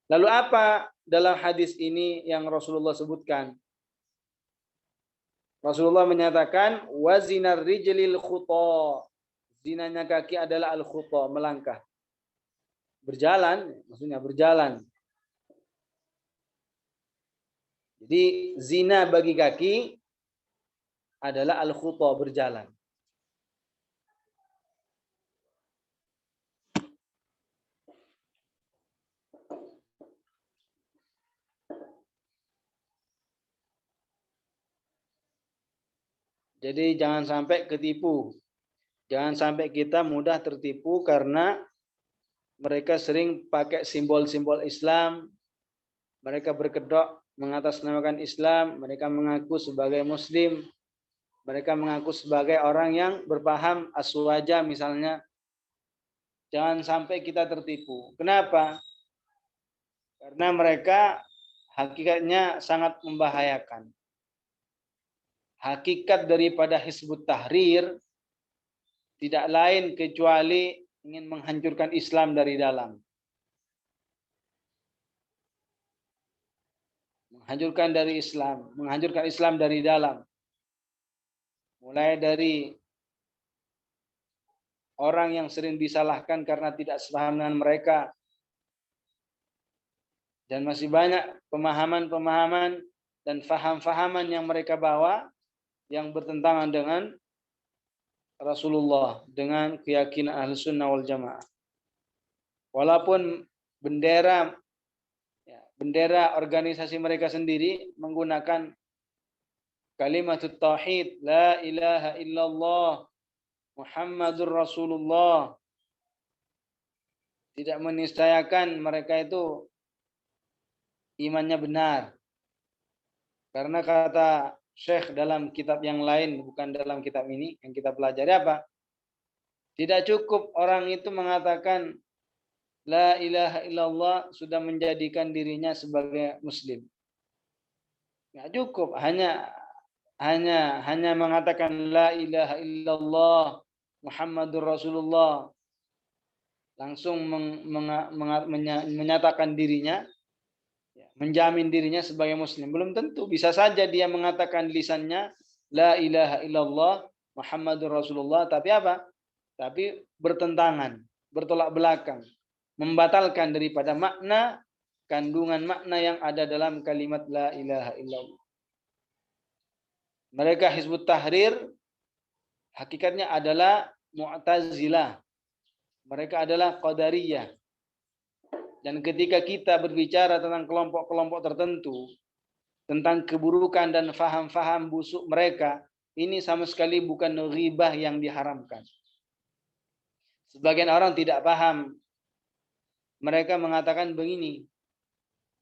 Lalu apa dalam hadis ini yang Rasulullah sebutkan? Rasulullah menyatakan wazinar rijlil khuta. Zinanya kaki adalah al-khuta, melangkah. Berjalan, maksudnya berjalan. Jadi zina bagi kaki adalah al-khuta, berjalan. Jadi jangan sampai ketipu. Jangan sampai kita mudah tertipu karena mereka sering pakai simbol-simbol Islam. Mereka berkedok mengatasnamakan Islam. Mereka mengaku sebagai Muslim. Mereka mengaku sebagai orang yang berpaham aswaja misalnya. Jangan sampai kita tertipu. Kenapa? Karena mereka hakikatnya sangat membahayakan. Hakikat daripada Hizbut Tahrir tidak lain kecuali ingin menghancurkan Islam dari dalam. Menghancurkan Islam dari dalam. Mulai dari orang yang sering disalahkan karena tidak sepaham dengan mereka. Dan masih banyak pemahaman-pemahaman dan faham-fahaman yang mereka bawa yang bertentangan dengan Rasulullah, dengan keyakinan Ahlussunnah wal Jamaah. Walaupun bendera organisasi mereka sendiri menggunakan kalimatut tauhid, la ilaha illallah Muhammadur Rasulullah, tidak meniscayakan mereka itu imannya benar. Karena kata Syekh dalam kitab yang lain, bukan dalam kitab ini yang kita pelajari apa? Tidak cukup orang itu mengatakan la ilaha illallah sudah menjadikan dirinya sebagai muslim. Nggak cukup hanya mengatakan la ilaha illallah Muhammadur Rasulullah, langsung menyatakan dirinya, menjamin dirinya sebagai muslim. Belum tentu. Bisa saja dia mengatakan lisannya la ilaha illallah Muhammadur Rasulullah, tapi apa? Tapi bertentangan, bertolak belakang, membatalkan daripada kandungan makna yang ada dalam kalimat la ilaha illallah. Mereka Hizbut Tahrir hakikatnya adalah Mu'tazilah. Mereka adalah Qadariyah. Dan ketika kita berbicara tentang kelompok-kelompok tertentu, tentang keburukan dan faham-faham busuk mereka, ini sama sekali bukan ghibah yang diharamkan. Sebagian orang tidak paham. Mereka mengatakan begini,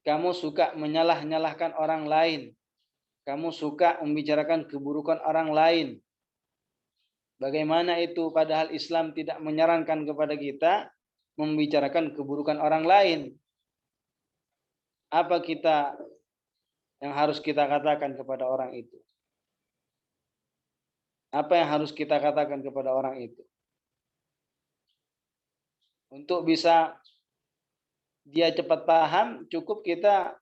kamu suka menyalah-nyalahkan orang lain. Kamu suka membicarakan keburukan orang lain. Bagaimana itu padahal Islam tidak menyarankan kepada kita membicarakan keburukan orang lain? Apa yang harus kita katakan kepada orang itu? Apa yang harus kita katakan kepada orang itu? Untuk bisa dia cepat paham, cukup kita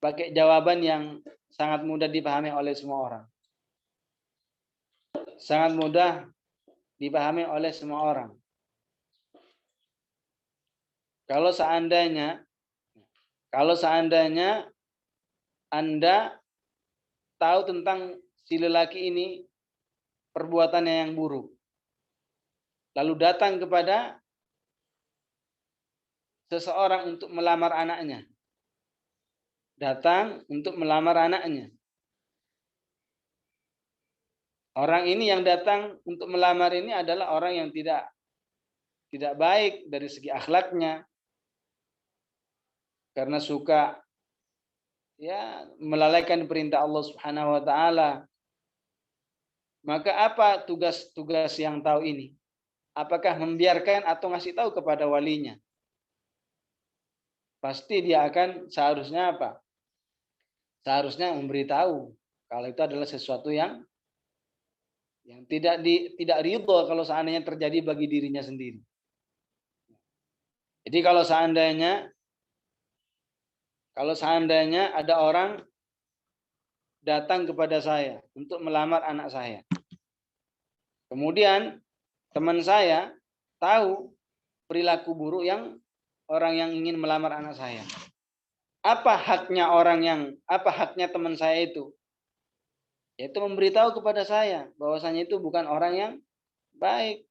pakai jawaban yang sangat mudah dipahami oleh semua orang. Sangat mudah dipahami oleh semua orang. Kalau seandainya Anda tahu tentang si lelaki ini perbuatannya yang buruk, lalu datang kepada seseorang untuk melamar anaknya. Orang ini yang datang untuk melamar ini adalah orang yang tidak baik dari segi akhlaknya, karena suka melalaikan perintah Allah Subhanahu wa taala. Maka apa tugas yang tahu ini? Apakah membiarkan atau ngasih tahu kepada walinya? Pasti dia akan seharusnya apa? Seharusnya memberitahu kalau itu adalah sesuatu yang tidak ridho kalau seandainya terjadi bagi dirinya sendiri. Jadi kalau seandainya ada orang datang kepada saya untuk melamar anak saya. Kemudian teman saya tahu perilaku buruk orang yang ingin melamar anak saya. Apa haknya teman saya itu? Yaitu memberitahu kepada saya bahwasanya itu bukan orang yang baik,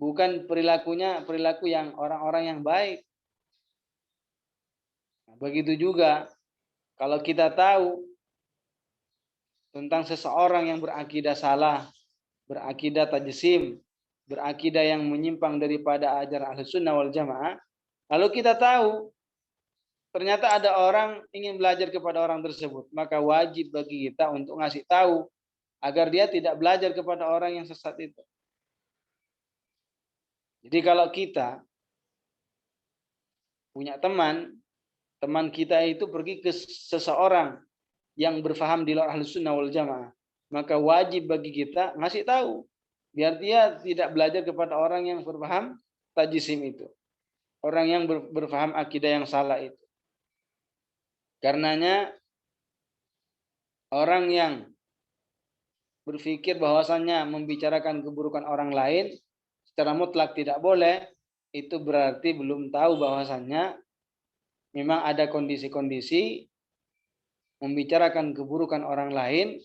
bukan perilaku yang orang-orang yang baik. Begitu juga kalau kita tahu tentang seseorang yang berakidah salah, berakidah tajsim, berakidah yang menyimpang daripada ajaran Ahlussunnah wal Jamaah, lalu kita tahu ternyata ada orang ingin belajar kepada orang tersebut, maka wajib bagi kita untuk ngasih tahu agar dia tidak belajar kepada orang yang sesat itu. Jadi kalau kita punya teman kita itu pergi ke seseorang yang berfaham di luar Ahlussunnah wal Jamaah, maka wajib bagi kita ngasih tahu biar dia tidak belajar kepada orang yang berfaham tajsim itu, orang yang berfaham akidah yang salah itu. Karenanya orang yang berpikir bahwasannya membicarakan keburukan orang lain secara mutlak tidak boleh, itu berarti belum tahu bahwasannya memang ada kondisi-kondisi membicarakan keburukan orang lain,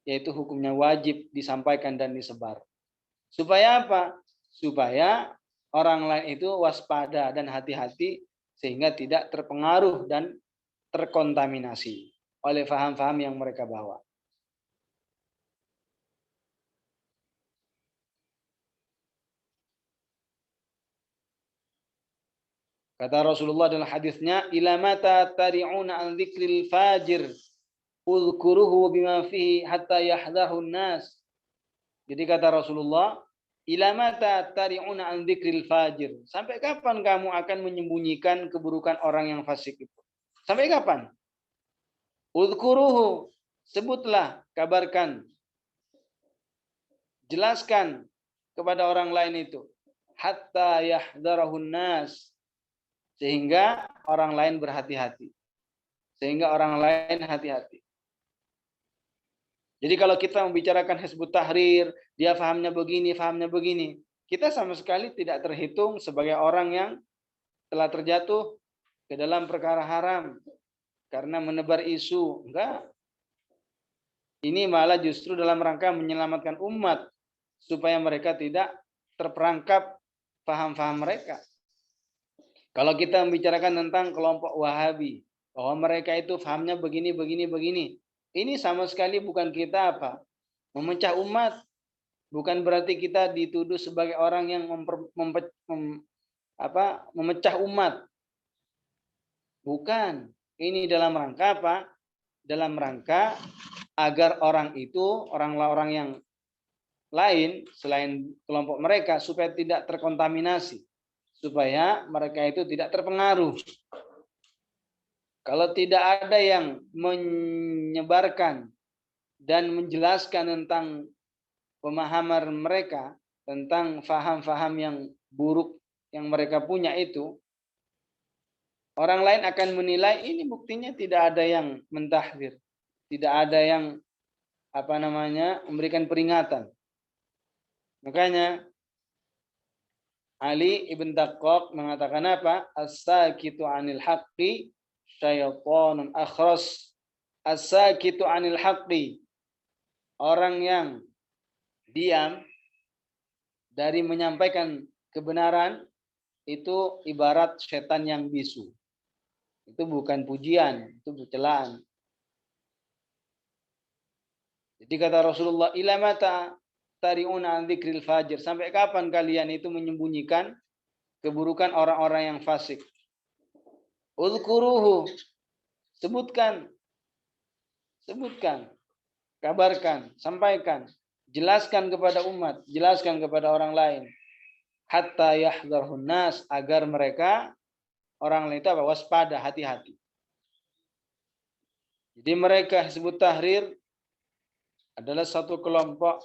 yaitu hukumnya wajib disampaikan dan disebar. Supaya apa? Supaya orang lain itu waspada dan hati-hati sehingga tidak terpengaruh dan terkontaminasi oleh faham-faham yang mereka bawa. Kata Rasulullah dalam hadisnya, ila mata tari'una an dzikril fajir udhkuruhu bima fihi hatta yahdahu nas. Jadi kata Rasulullah, ila mata tari'una an dzikril fajir. Sampai kapan kamu akan menyembunyikan keburukan orang yang fasik itu? Sampai kapan? Udhkuruhu, sebutlah, kabarkan, jelaskan kepada orang lain itu. Hatta yahdarahun nas, sehingga orang lain berhati-hati. Jadi kalau kita membicarakan Hizbut Tahrir, dia fahamnya begini, kita sama sekali tidak terhitung sebagai orang yang telah terjatuh ke dalam perkara haram karena menebar isu. Enggak. Ini malah justru dalam rangka menyelamatkan umat supaya mereka tidak terperangkap paham-paham mereka. Kalau kita membicarakan tentang kelompok Wahabi, bahwa mereka itu fahamnya begini. Ini sama sekali bukan kita memecah umat. Bukan berarti kita dituduh sebagai orang yang memecah umat. Bukan. Ini dalam rangka apa? Dalam rangka agar orang-orang yang lain selain kelompok mereka supaya tidak terkontaminasi, supaya mereka itu tidak terpengaruh. Kalau tidak ada yang menyebarkan dan menjelaskan tentang pemahaman mereka, tentang faham-faham yang buruk yang mereka punya itu, orang lain akan menilai ini buktinya tidak ada yang mentahdir, tidak ada yang memberikan peringatan. Makanya Ali ibn Daqqaq mengatakan apa? As-sakitu 'anil haqqi syaitanun akhras. As-sakitu 'anil haqqi. Orang yang diam dari menyampaikan kebenaran itu ibarat setan yang bisu. Itu bukan pujian, itu celaan. Jadi kata Rasulullah, ila mata tari'una an dzikril fajir. Sampai kapan kalian itu menyembunyikan keburukan orang-orang yang fasik? Uzkuruhu. Sebutkan, kabarkan, sampaikan, jelaskan kepada umat, jelaskan kepada orang lain. Hatta yahdharun nas, agar mereka orang lain itu waspada, hati-hati. Jadi mereka Hizbut Tahrir adalah satu kelompok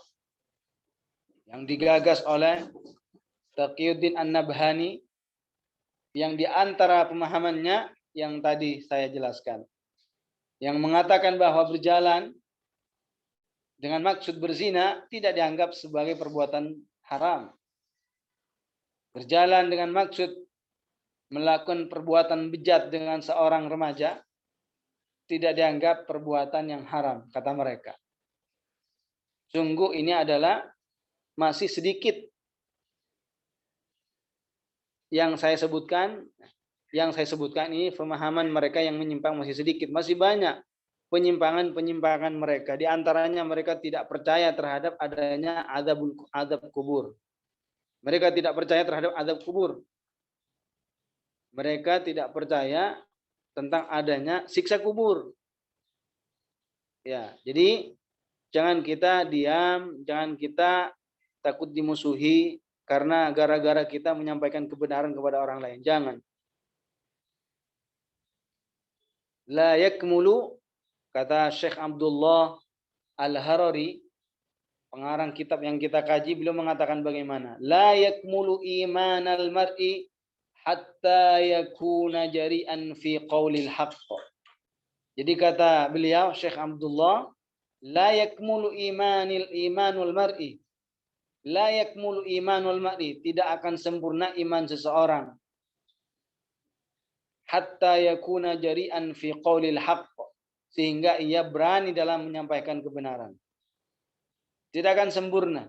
yang digagas oleh Taqiyuddin An-Nabhani, yang di antara pemahamannya yang tadi saya jelaskan, yang mengatakan bahwa berjalan dengan maksud berzina tidak dianggap sebagai perbuatan haram. Berjalan dengan maksud melakukan perbuatan bejat dengan seorang remaja tidak dianggap perbuatan yang haram, kata mereka. Sungguh ini adalah masih sedikit yang saya sebutkan ini pemahaman mereka yang menyimpang masih sedikit, masih banyak penyimpangan mereka. Di antaranya mereka tidak percaya terhadap adanya azab kubur. Mereka tidak percaya terhadap azab kubur. Mereka tidak percaya tentang adanya siksa kubur. Ya, jadi jangan kita diam, jangan kita takut dimusuhi karena gara-gara kita menyampaikan kebenaran kepada orang lain. Jangan. La yakmulu, kata Syekh Abdullah Al-Harari, pengarang kitab yang kita kaji, beliau mengatakan bagaimana? La yakmulu imanal mar'i hatta yakuna jari'an fi qaulil haqq. Jadi kata beliau Syekh Abdullah, la yakmulu imanul mar'i. La yakmulu imanul mar'i, tidak akan sempurna iman seseorang hatta yakuna jari'an fi qaulil haqq, sehingga ia berani dalam menyampaikan kebenaran. Tidak akan sempurna.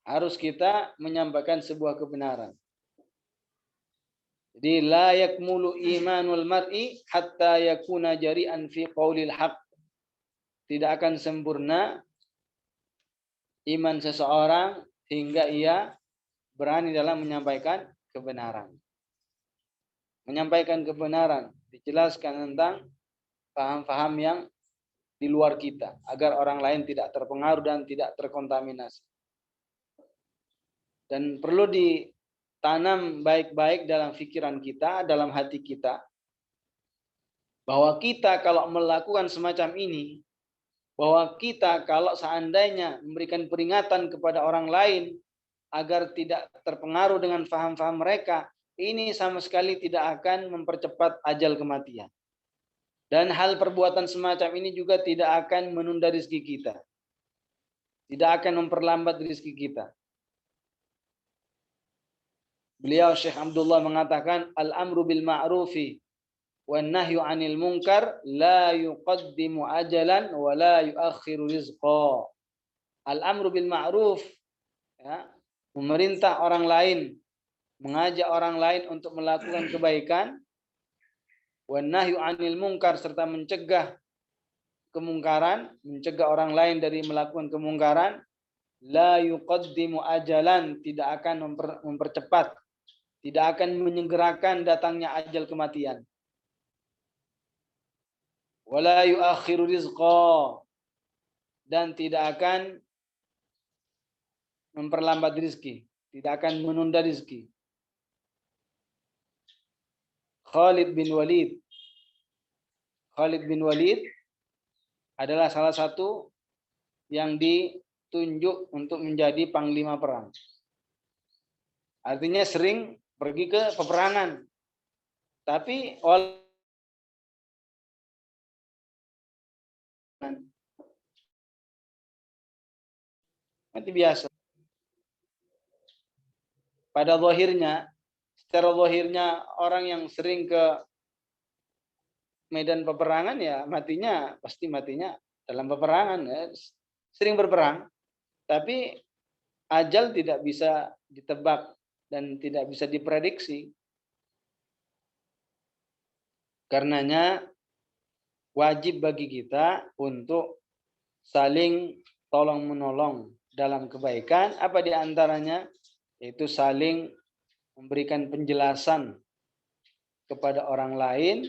Harus kita menyampaikan sebuah kebenaran. Jadi la yakmulu imanul mar'i hatta yakuna jari'an fi qaulil haqq. Tidak akan sempurna iman seseorang hingga ia berani dalam menyampaikan kebenaran. Menyampaikan kebenaran, dijelaskan tentang paham-paham yang di luar kita, agar orang lain tidak terpengaruh dan tidak terkontaminasi. Dan perlu ditanam baik-baik dalam pikiran kita, dalam hati kita, bahwa kita kalau melakukan semacam ini, bahwa kita kalau seandainya memberikan peringatan kepada orang lain agar tidak terpengaruh dengan paham-paham mereka, ini sama sekali tidak akan mempercepat ajal kematian. Dan hal perbuatan semacam ini juga tidak akan menunda rezeki kita. Tidak akan memperlambat rezeki kita. Beliau Syekh Abdullah mengatakan, al-amru bil ma'rufi wan nahyu 'anil munkar la yuqaddimu ajalan wa la yuakhiru rizqa. Al-amru bil ma'ruf, ya, memerintah orang lain, mengajak orang lain untuk melakukan kebaikan, wan nahyu 'anil munkar, serta mencegah kemungkaran, mencegah orang lain dari melakukan kemungkaran, la yuqaddimu ajalan, tidak akan mempercepat, tidak akan menyegerakan datangnya ajal kematian. Wala yuakhiru rizqa, dan tidak akan memperlambat rezeki, tidak akan menunda rezeki. Khalid bin Walid adalah salah satu yang ditunjuk untuk menjadi panglima perang. Artinya sering pergi ke peperangan. Tapi mati biasa. Pada zahirnya, secara zahirnya orang yang sering ke medan peperangan ya matinya pasti matinya dalam peperangan ya. Sering berperang, tapi ajal tidak bisa ditebak dan tidak bisa diprediksi. Karenanya wajib bagi kita untuk saling tolong menolong dalam kebaikan. Apa di antaranya? Yaitu saling memberikan penjelasan kepada orang lain,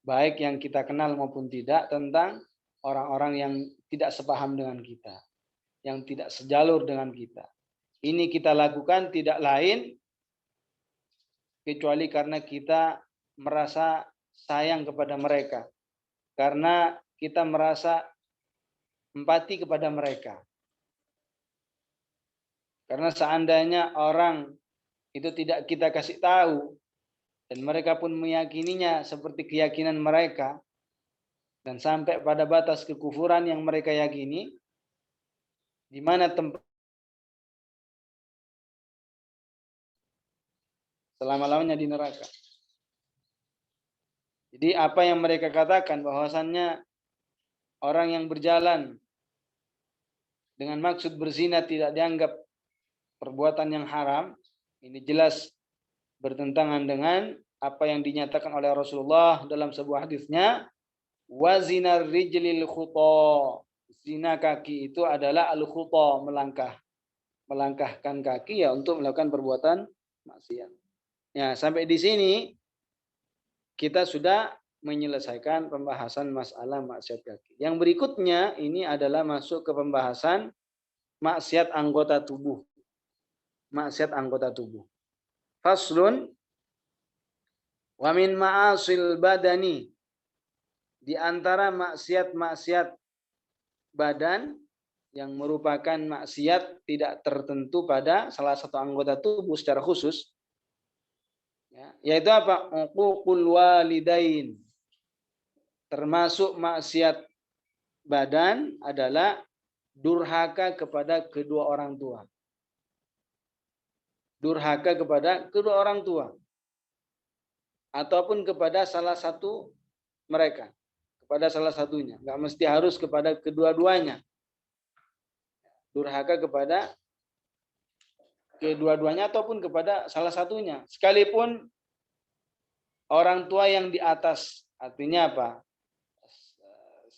baik yang kita kenal maupun tidak, tentang orang-orang yang tidak sepaham dengan kita, yang tidak sejalur dengan kita. Ini kita lakukan tidak lain kecuali karena kita merasa sayang kepada mereka, karena kita merasa empati kepada mereka. Karena seandainya orang itu tidak kita kasih tahu dan mereka pun meyakininya seperti keyakinan mereka dan sampai pada batas kekufuran yang mereka yakini, di mana tempat selama-lamanya di neraka. Jadi apa yang mereka katakan bahwasannya orang yang berjalan dengan maksud berzina tidak dianggap perbuatan yang haram, ini jelas bertentangan dengan apa yang dinyatakan oleh Rasulullah dalam sebuah hadisnya, wazinar rijlil khuta. Zina kaki itu adalah al-khuta, melangkahkan kaki ya untuk melakukan perbuatan maksiat. Ya, sampai di sini kita sudah menyelesaikan pembahasan masalah maksiat kaki. Yang berikutnya ini adalah masuk ke pembahasan maksiat anggota tubuh. Maksiat anggota tubuh. Faslun wa min ma'asil badani, di antara maksiat-maksiat badan yang merupakan maksiat tidak tertentu pada salah satu anggota tubuh secara khusus, ya, yaitu apa? Uququl walidain. Termasuk maksiat badan adalah durhaka kepada kedua orang tua. Durhaka kepada kedua orang tua ataupun kepada salah satu mereka, kepada salah satunya, nggak mesti harus kepada kedua-duanya. Durhaka kepada kedua-duanya ataupun kepada salah satunya, sekalipun orang tua yang di atas. Artinya apa?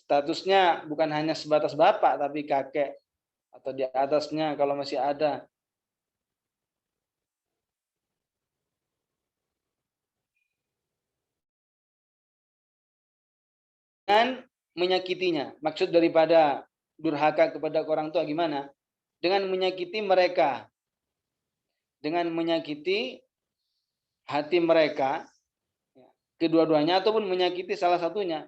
Statusnya bukan hanya sebatas bapak tapi kakek atau di atasnya kalau masih ada. Dengan menyakitinya. Maksud daripada durhaka kepada orang tua gimana? Dengan menyakiti mereka. Dengan menyakiti hati mereka, kedua-duanya ataupun menyakiti salah satunya.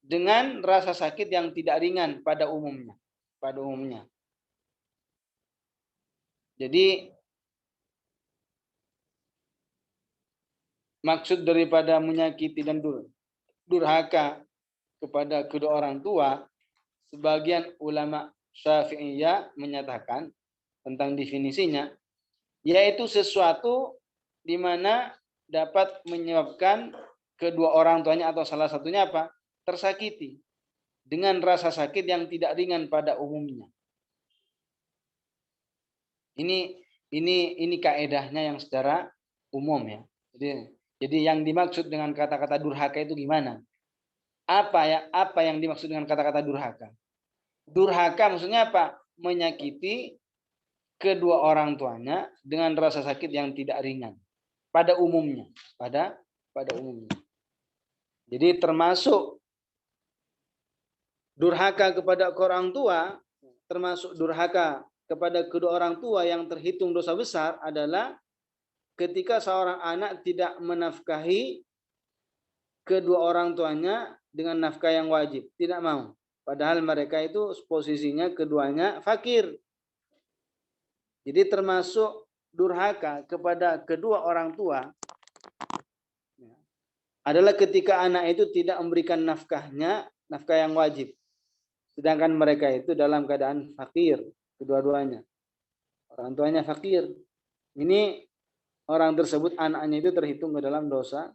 Dengan rasa sakit yang tidak ringan pada umumnya. Jadi maksud daripada menyakiti dan durhaka kepada kedua orang tua, sebagian ulama Syafi'iyah menyatakan tentang definisinya, yaitu sesuatu di mana dapat menyebabkan kedua orang tuanya atau salah satunya apa? Tersakiti dengan rasa sakit yang tidak ringan pada umumnya. Ini kaedahnya yang secara umum ya. Jadi yang dimaksud dengan kata-kata durhaka itu gimana? Apa yang dimaksud dengan kata-kata durhaka? Durhaka maksudnya apa? Menyakiti kedua orang tuanya dengan rasa sakit yang tidak ringan pada umumnya, pada umumnya. Jadi termasuk durhaka kepada orang tua, termasuk durhaka kepada kedua orang tua yang terhitung dosa besar adalah ketika seorang anak tidak menafkahi kedua orang tuanya dengan nafkah yang wajib, tidak mau. Padahal mereka itu posisinya keduanya fakir. Jadi termasuk durhaka kepada kedua orang tua adalah ketika anak itu tidak memberikan nafkahnya, nafkah yang wajib. Sedangkan mereka itu dalam keadaan fakir, kedua-duanya. Orang tuanya fakir. Ini orang tersebut, anaknya itu terhitung ke dalam dosa,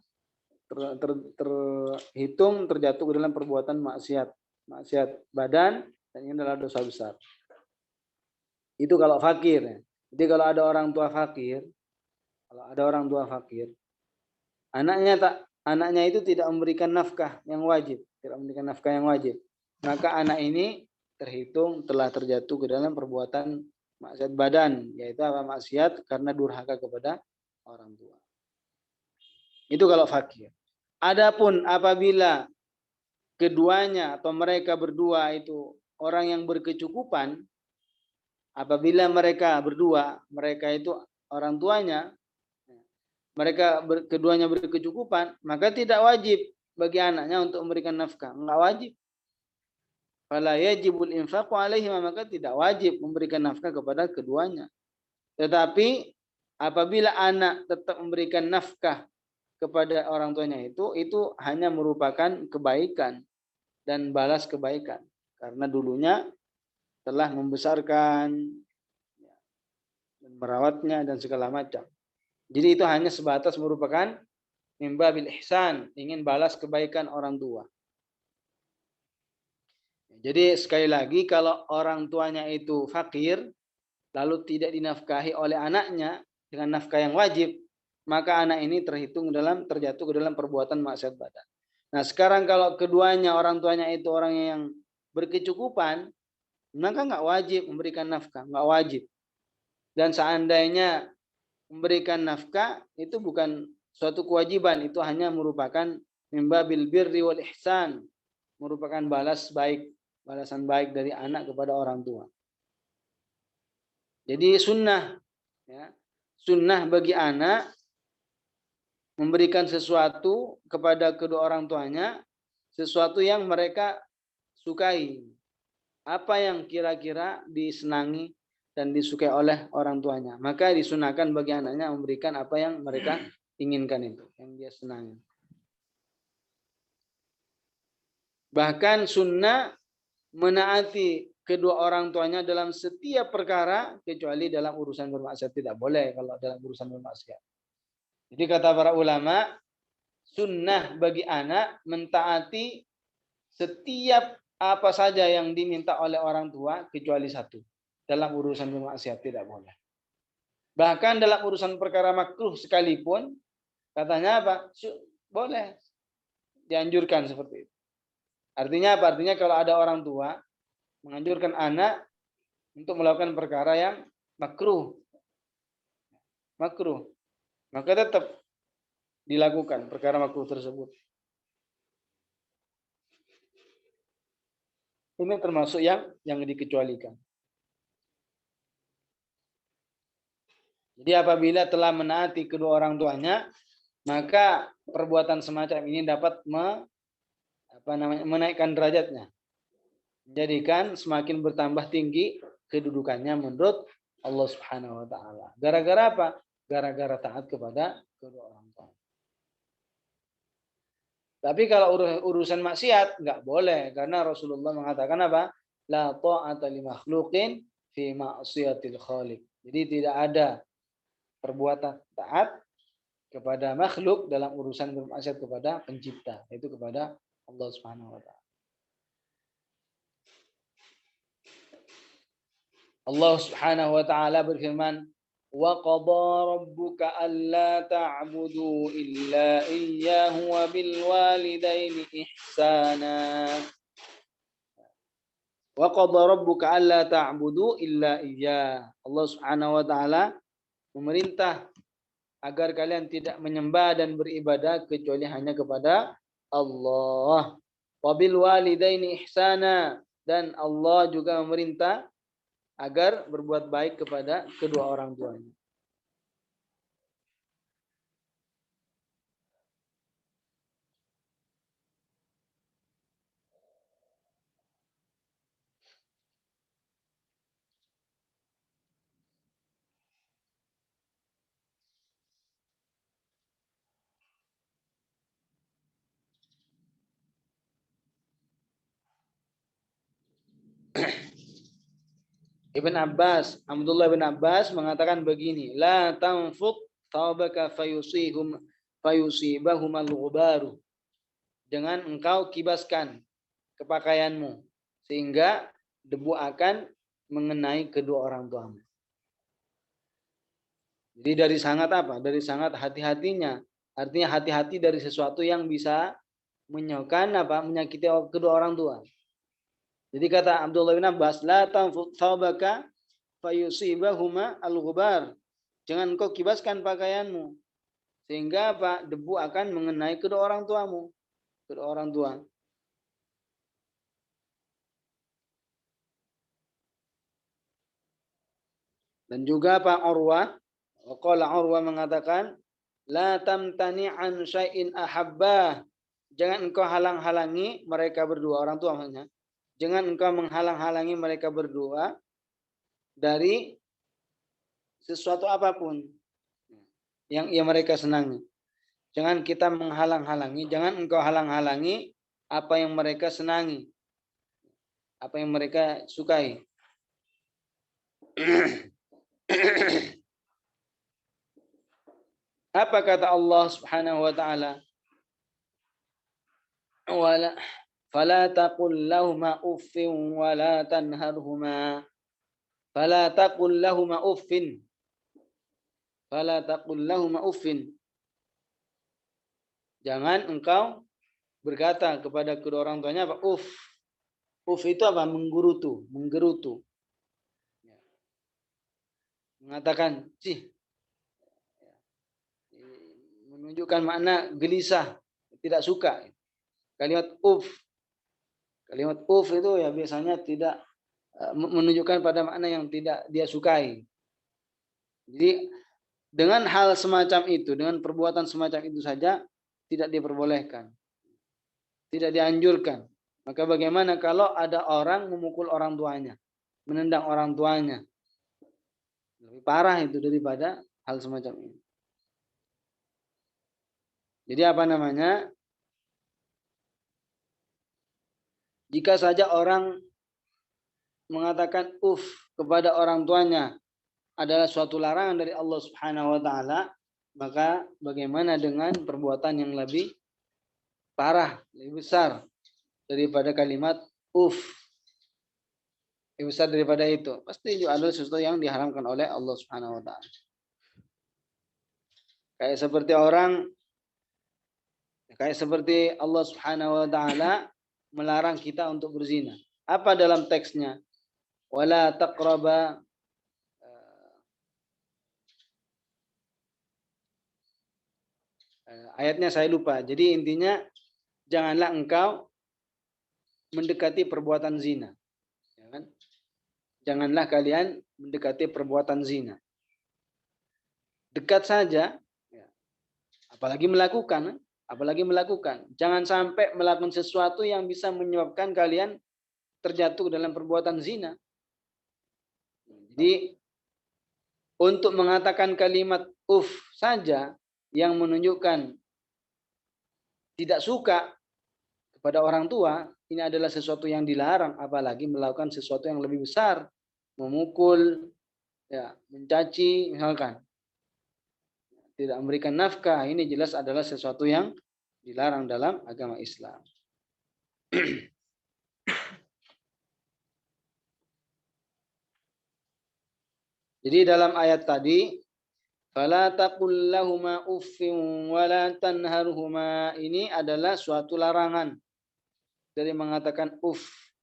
terhitung terjatuh ke dalam perbuatan maksiat badan, dan ini adalah dosa besar. Itu kalau fakir. Jadi kalau ada orang tua fakir, anaknya itu tidak memberikan nafkah yang wajib, maka anak ini terhitung telah terjatuh ke dalam perbuatan maksiat badan, yaitu apa? Maksiat karena durhaka kepada orang tua. Itu kalau fakir. Adapun apabila keduanya atau mereka berdua itu orang yang berkecukupan, apabila mereka itu orang tuanya, keduanya berkecukupan, maka tidak wajib bagi anaknya untuk memberikan nafkah. Enggak wajib. Fala yajibul infaqu alaihima, maka tidak wajib memberikan nafkah kepada keduanya. Tetapi apabila anak tetap memberikan nafkah kepada orang tuanya itu hanya merupakan kebaikan dan balas kebaikan. Karena dulunya telah membesarkan dan merawatnya dan segala macam. Jadi itu hanya sebatas merupakan mimbabil ihsan, ingin balas kebaikan orang tua. Jadi sekali lagi, kalau orang tuanya itu fakir, lalu tidak dinafkahi oleh anaknya dengan nafkah yang wajib, maka anak ini terjatuh ke dalam perbuatan maksiat badan. Nah sekarang kalau keduanya orang tuanya itu orang yang berkecukupan, maka nggak wajib memberikan nafkah, nggak wajib. Dan seandainya memberikan nafkah itu bukan suatu kewajiban, itu hanya merupakan mimbabil birri wal ihsan, merupakan balasan baik dari anak kepada orang tua. Jadi sunnah bagi anak memberikan sesuatu kepada kedua orang tuanya, sesuatu yang mereka sukai, apa yang kira-kira disenangi dan disukai oleh orang tuanya, maka disunahkan bagi anaknya memberikan apa yang mereka inginkan, itu yang dia senangi. Bahkan sunnah menaati kedua orang tuanya dalam setiap perkara, kecuali dalam urusan bermaksiat. Tidak boleh kalau dalam urusan bermaksiat. Jadi kata para ulama, sunnah bagi anak mentaati setiap apa saja yang diminta oleh orang tua, kecuali satu. Dalam urusan bermaksiat tidak boleh. Bahkan dalam urusan perkara makruh sekalipun, katanya apa? Boleh. Dianjurkan seperti itu. Artinya apa? Artinya kalau ada orang tua menganjurkan anak untuk melakukan perkara yang makruh, maka tetap dilakukan perkara makruh tersebut. Ini termasuk yang dikecualikan. Jadi apabila telah menaati kedua orang tuanya, maka perbuatan semacam ini dapat menaikkan derajatnya, menjadikan semakin bertambah tinggi kedudukannya menurut Allah Subhanahu wa taala. Gara-gara apa? Gara-gara taat kepada kedua orang tua. Tapi kalau urusan maksiat nggak boleh, karena Rasulullah mengatakan apa? La ta'ata li makhluqin fi ma'siyatil khaliq. Jadi tidak ada perbuatan taat kepada makhluk dalam urusan bermaksiat kepada pencipta, yaitu kepada Allah Subhanahu wa taala. Allah Subhanahu wa taala berfirman, "Wa qadha rabbuka alla ta'budu illa iyyahu wa bil walidaini ihsana." Wa qadha rabbuka alla ta'budu illa iyyah. Allah Subhanahu wa taala memerintah agar kalian tidak menyembah dan beribadah kecuali hanya kepada Allah. Wabil walidaini ihsana, dan Allah juga memerintah agar berbuat baik kepada kedua orang tuanya. Abdullah bin Abbas mengatakan begini, la tanfuq thawbaka fayusibahum al-ghubaru. Jangan engkau kibaskan kepakaianmu sehingga debu akan mengenai kedua orang tuamu. Jadi dari sangat apa? Dari sangat hati-hatinya. Artinya hati-hati dari sesuatu yang bisa menyakiti kedua orang tua. Jadi kata Abdullah bin Abbas, la tanfuq thawbaka fayusibahuma al-ghubar. Jangan engkau kibaskan pakaianmu sehingga apa? Debu akan mengenai kedua orang tuamu, kedua orang tua. Dan juga Pak Urwah, qala Urwah mengatakan, la tamtani an syai'in ahabbah. Jangan engkau halang-halangi mereka berdua, orang tua maksudnya. Jangan engkau menghalang-halangi mereka berdua dari sesuatu apapun yang mereka senangi. Jangan kita menghalang-halangi, jangan engkau halang-halangi apa yang mereka senangi, apa yang mereka sukai. Apa kata Allah Subhanahu wa taala? Wala fala taqul lahumā uffin wa la tanharhumā. Fala taqul lahumā uffin. Fala taqul lahumā uffin. Jangan engkau berkata kepada kedua orang tuanya apa? Uff. Uff itu apa? Menggerutu, menggerutu. Mengatakan, menunjukkan makna gelisah, tidak suka. Kalimat uff itu ya biasanya tidak menunjukkan pada makna yang tidak dia sukai. Jadi dengan hal semacam itu, dengan perbuatan semacam itu saja tidak diperbolehkan, tidak dianjurkan. Maka bagaimana kalau ada orang memukul orang tuanya, menendang orang tuanya? Lebih parah itu daripada hal semacam ini. Jadi apa namanya? Jika saja orang mengatakan kepada orang tuanya adalah suatu larangan dari Allah Subhanahu wa taala, maka bagaimana dengan perbuatan yang lebih parah, lebih besar daripada kalimat lebih besar daripada itu? Pasti juga ada sesuatu yang diharamkan oleh Allah Subhanahu wa taala. Kayak seperti Allah Subhanahu wa taala melarang kita untuk berzina. Apa dalam teksnya? Wala taqraba ayatnya saya lupa. Jadi intinya janganlah engkau mendekati perbuatan zina. Ya kan? Janganlah kalian mendekati perbuatan zina. Dekat saja, ya. apalagi melakukan. Jangan sampai melakukan sesuatu yang bisa menyebabkan kalian terjatuh dalam perbuatan zina. Jadi untuk mengatakan kalimat saja yang menunjukkan tidak suka kepada orang tua, ini adalah sesuatu yang dilarang, apalagi melakukan sesuatu yang lebih besar, memukul, ya, mencaci, misalkan. Tidak memberikan nafkah, ini jelas adalah sesuatu yang dilarang dalam agama Islam. Jadi dalam ayat tadi, fala taqul lahumā uffin wa la tanharhumā, ini adalah suatu larangan dari mengatakan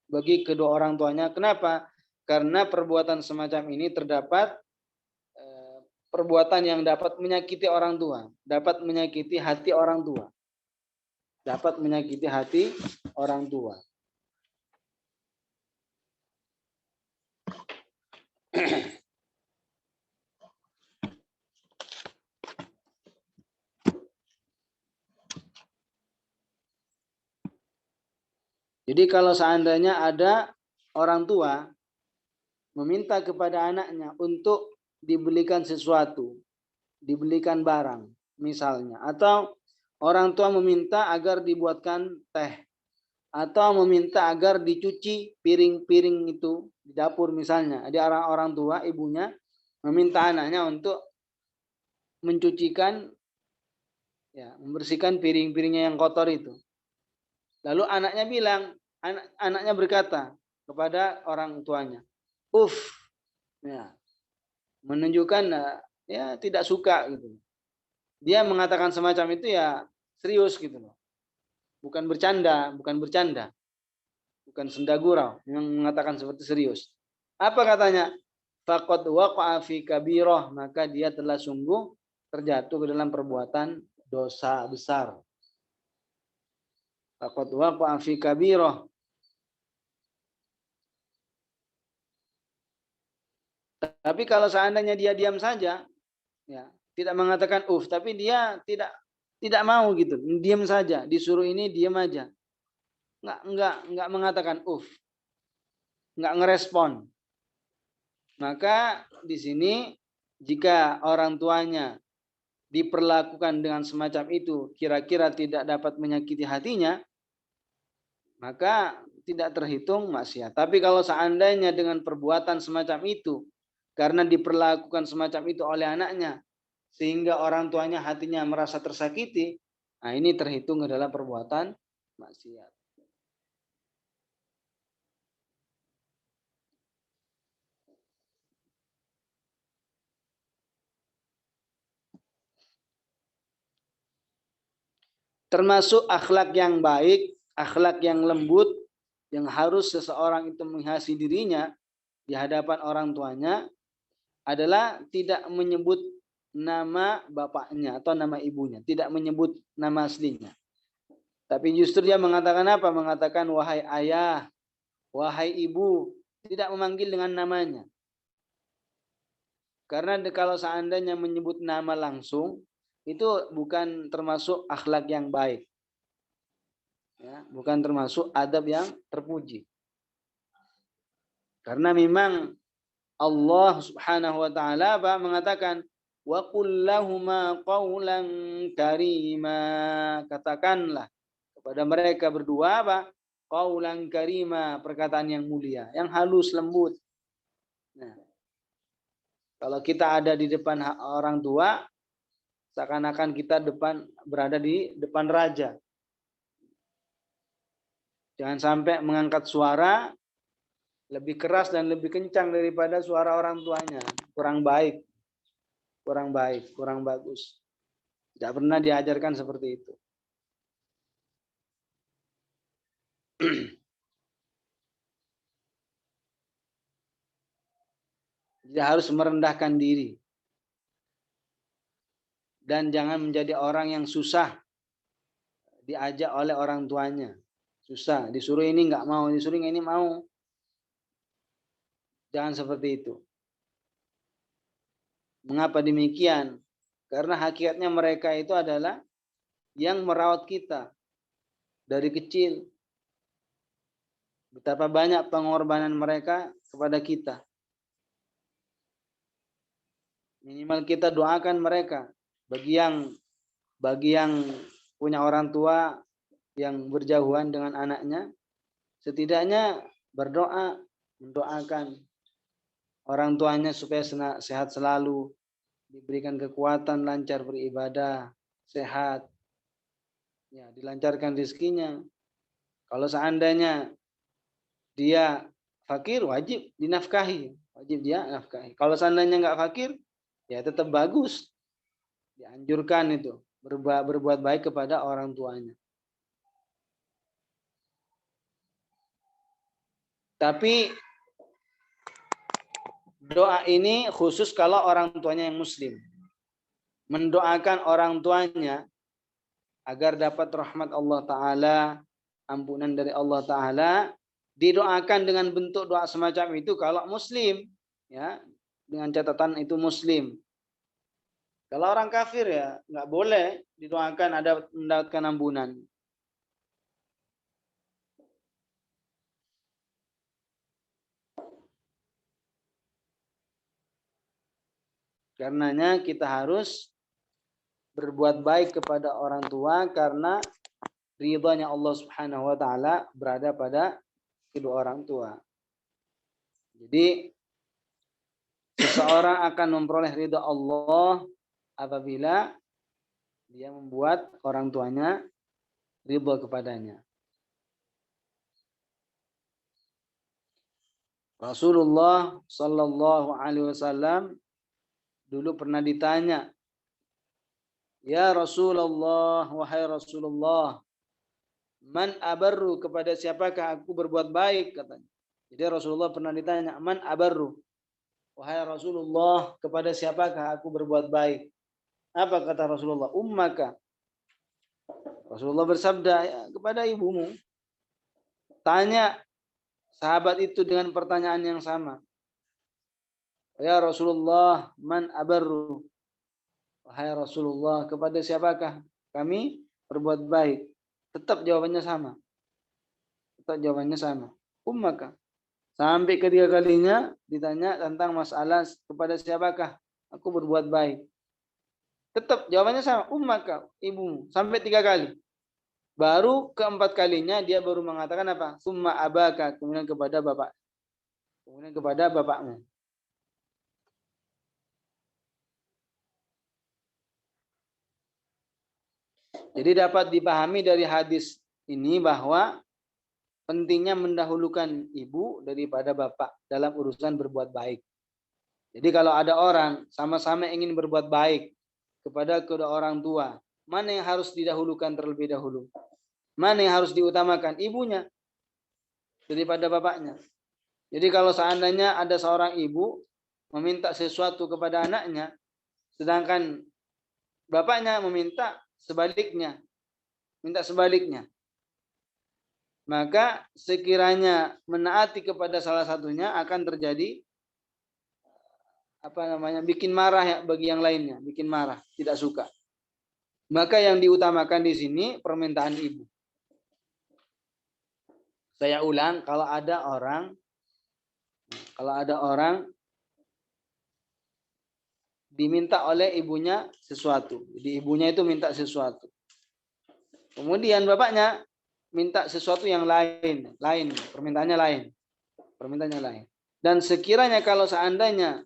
bagi kedua orang tuanya. Kenapa? Karena perbuatan semacam ini terdapat perbuatan yang dapat menyakiti orang tua, dapat menyakiti hati orang tua. Dapat menyakiti hati orang tua. Jadi kalau seandainya ada orang tua meminta kepada anaknya untuk dibelikan sesuatu, dibelikan barang misalnya, atau orang tua meminta agar dibuatkan teh atau meminta agar dicuci piring-piring itu di dapur misalnya. Ada orang tua, ibunya meminta anaknya untuk mencucikan, ya, membersihkan piring-piringnya yang kotor itu. Lalu anaknya bilang, anaknya berkata kepada orang tuanya, ya, menunjukkan ya tidak suka gitu. Dia mengatakan semacam itu ya serius gitu loh. Bukan bercanda, bukan senda gurau, yang mengatakan seperti serius. Apa katanya? Faqad waqa'a fi kabirah, maka dia telah sungguh terjatuh ke dalam perbuatan dosa besar. Faqad waqa'a fi kabirah. Tapi kalau seandainya dia diam saja, ya, tidak mengatakan tapi dia tidak mau gitu, diam saja, disuruh ini diam aja. Enggak mengatakan enggak ngerespon. Maka di sini jika orang tuanya diperlakukan dengan semacam itu, kira-kira tidak dapat menyakiti hatinya, maka tidak terhitung maksiat. Tapi kalau seandainya dengan perbuatan semacam itu, karena diperlakukan semacam itu oleh anaknya, sehingga orang tuanya hatinya merasa tersakiti, nah ini terhitung adalah perbuatan maksiat. Termasuk akhlak yang baik, akhlak yang lembut, yang harus seseorang itu menghiasi dirinya di hadapan orang tuanya adalah tidak menyebut nama bapaknya atau nama ibunya, tidak menyebut nama aslinya. Tapi justru dia mengatakan apa? Mengatakan wahai ayah, wahai ibu, tidak memanggil dengan namanya. Karena kalau seandainya menyebut nama langsung, itu bukan termasuk akhlak yang baik. Ya, bukan termasuk adab yang terpuji. Karena memang Allah Subhanahu wa taala mengatakan wa qul lahuma qawlan karima, katakanlah kepada mereka berdua qawlan karima, perkataan yang mulia, yang halus lembut. Nah, kalau kita ada di depan orang tua, seakan-akan kita berada di depan raja. Jangan sampai mengangkat suara lebih keras dan lebih kencang daripada suara orang tuanya. Kurang baik, kurang bagus. Tidak pernah diajarkan seperti itu. Dia harus merendahkan diri. Dan jangan menjadi orang yang susah diajak oleh orang tuanya. Susah, disuruh ini nggak mau, disuruh ini mau. Jangan seperti itu. Mengapa demikian? Karena hakikatnya mereka itu adalah yang merawat kita dari kecil. Betapa banyak pengorbanan mereka kepada kita. Minimal kita doakan mereka. Bagi yang punya orang tua yang berjauhan dengan anaknya, setidaknya berdoa, mendoakan orang tuanya supaya sehat selalu, diberikan kekuatan, lancar beribadah, sehat, ya, dilancarkan rezekinya. Kalau seandainya dia fakir, wajib dinafkahi, wajib dia nafkahi. Kalau seandainya nggak fakir, ya tetap bagus, dianjurkan itu berbuat baik kepada orang tuanya. Tapi doa ini khusus kalau orang tuanya yang muslim. Mendoakan orang tuanya agar dapat rahmat Allah Ta'ala, ampunan dari Allah Ta'ala, didoakan dengan bentuk doa semacam itu kalau muslim, ya, dengan catatan itu muslim. Kalau orang kafir ya nggak boleh didoakan ada mendapatkan ampunan. Karenanya kita harus berbuat baik kepada orang tua karena ridhanya Allah Subhanahu wa taala berada pada kedua orang tua. Jadi seseorang akan memperoleh ridha Allah apabila dia membuat orang tuanya ridha kepadanya. Rasulullah Sallallahu Alaihi Wasallam dulu pernah ditanya, ya Rasulullah, wahai Rasulullah, man abarru, kepada siapakah aku berbuat baik, katanya. Jadi Rasulullah pernah ditanya, man abarru, wahai Rasulullah, kepada siapakah aku berbuat baik? Apa kata Rasulullah? Ummaka. Rasulullah bersabda, ya, kepada ibumu. Tanya sahabat itu dengan pertanyaan yang sama. Ya Rasulullah, man abarru, wahai Rasulullah, kepada siapakah kami berbuat baik? Tetap jawabannya sama. Tetap jawabannya sama. Ummaka. Sampai ketiga kalinya ditanya tentang masalah kepada siapakah aku berbuat baik. Tetap jawabannya sama. Ummaka, ibumu. Sampai 3 kali. Baru keempat kalinya dia baru mengatakan apa? Summa abaka, kemudian kepada bapak. Kemudian kepada bapakmu. Jadi dapat dipahami dari hadis ini bahwa pentingnya mendahulukan ibu daripada bapak dalam urusan berbuat baik. Jadi kalau ada orang sama-sama ingin berbuat baik kepada kedua orang tua, mana yang harus didahulukan terlebih dahulu? Mana yang harus diutamakan? Ibunya daripada bapaknya. Jadi kalau seandainya ada seorang ibu meminta sesuatu kepada anaknya, sedangkan bapaknya meminta sebaliknya, minta sebaliknya, maka sekiranya menaati kepada salah satunya akan terjadi bikin marah ya bagi yang lainnya, bikin marah, tidak suka. Maka yang diutamakan di sini permintaan ibu. Saya ulang, kalau ada orang diminta oleh ibunya sesuatu, jadi ibunya itu minta sesuatu, kemudian bapaknya minta sesuatu yang lain, permintaannya lain. Dan sekiranya kalau seandainya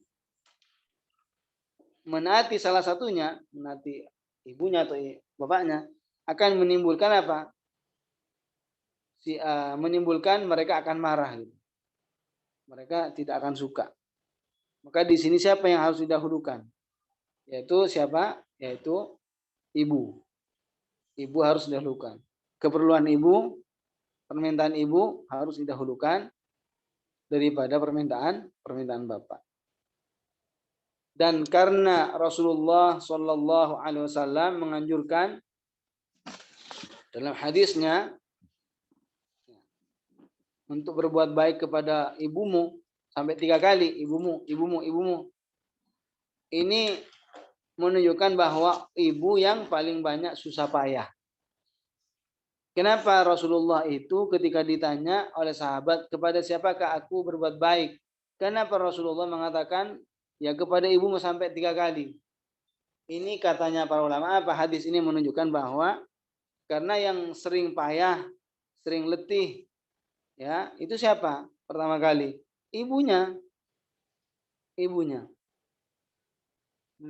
menaati salah satunya, menaati ibunya atau bapaknya, akan menimbulkan apa? Menimbulkan mereka akan marah, gitu. Mereka tidak akan suka. Maka di sini siapa yang harus didahulukan? Yaitu siapa? Yaitu ibu. Ibu harus didahulukan. Keperluan ibu, permintaan ibu harus didahulukan daripada permintaan bapak. Dan karena Rasulullah Shallallahu Alaihi Wasallam menganjurkan dalam hadisnya untuk berbuat baik kepada ibumu sampai 3 kali, ibumu. Ini menunjukkan bahwa ibu yang paling banyak susah payah. Kenapa Rasulullah itu ketika ditanya oleh sahabat kepada siapakah aku berbuat baik? Kenapa Rasulullah mengatakan ya kepada ibumu sampai 3 kali? Ini katanya para ulama apa? Hadis ini menunjukkan bahwa karena yang sering payah, sering letih, ya itu siapa? Pertama kali ibunya.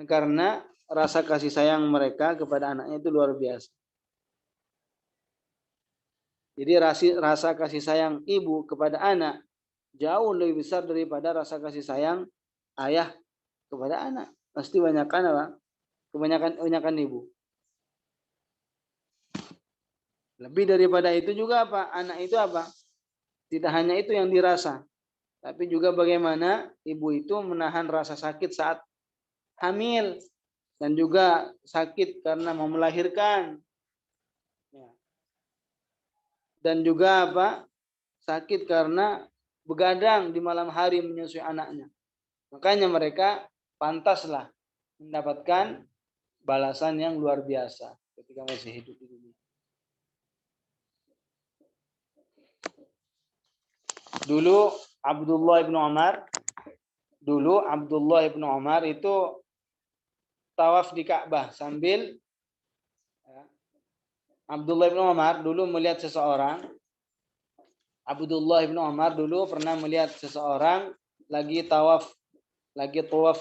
Karena rasa kasih sayang mereka kepada anaknya itu luar biasa. Jadi rasa kasih sayang ibu kepada anak jauh lebih besar daripada rasa kasih sayang ayah kepada anak. Pasti kebanyakan ibu. Lebih daripada itu juga apa? Anak itu apa? Tidak hanya itu yang dirasa, tapi juga bagaimana ibu itu menahan rasa sakit saat hamil dan juga sakit karena mau melahirkan. Dan juga apa? Sakit karena begadang di malam hari menyusui anaknya. Makanya mereka pantaslah mendapatkan balasan yang luar biasa ketika masih hidup di dunia. Dulu Abdullah ibnu Umar itu tawaf di Ka'bah sambil Abdullah bin Umar dulu melihat seseorang. Abdullah bin Umar dulu pernah melihat seseorang lagi tawaf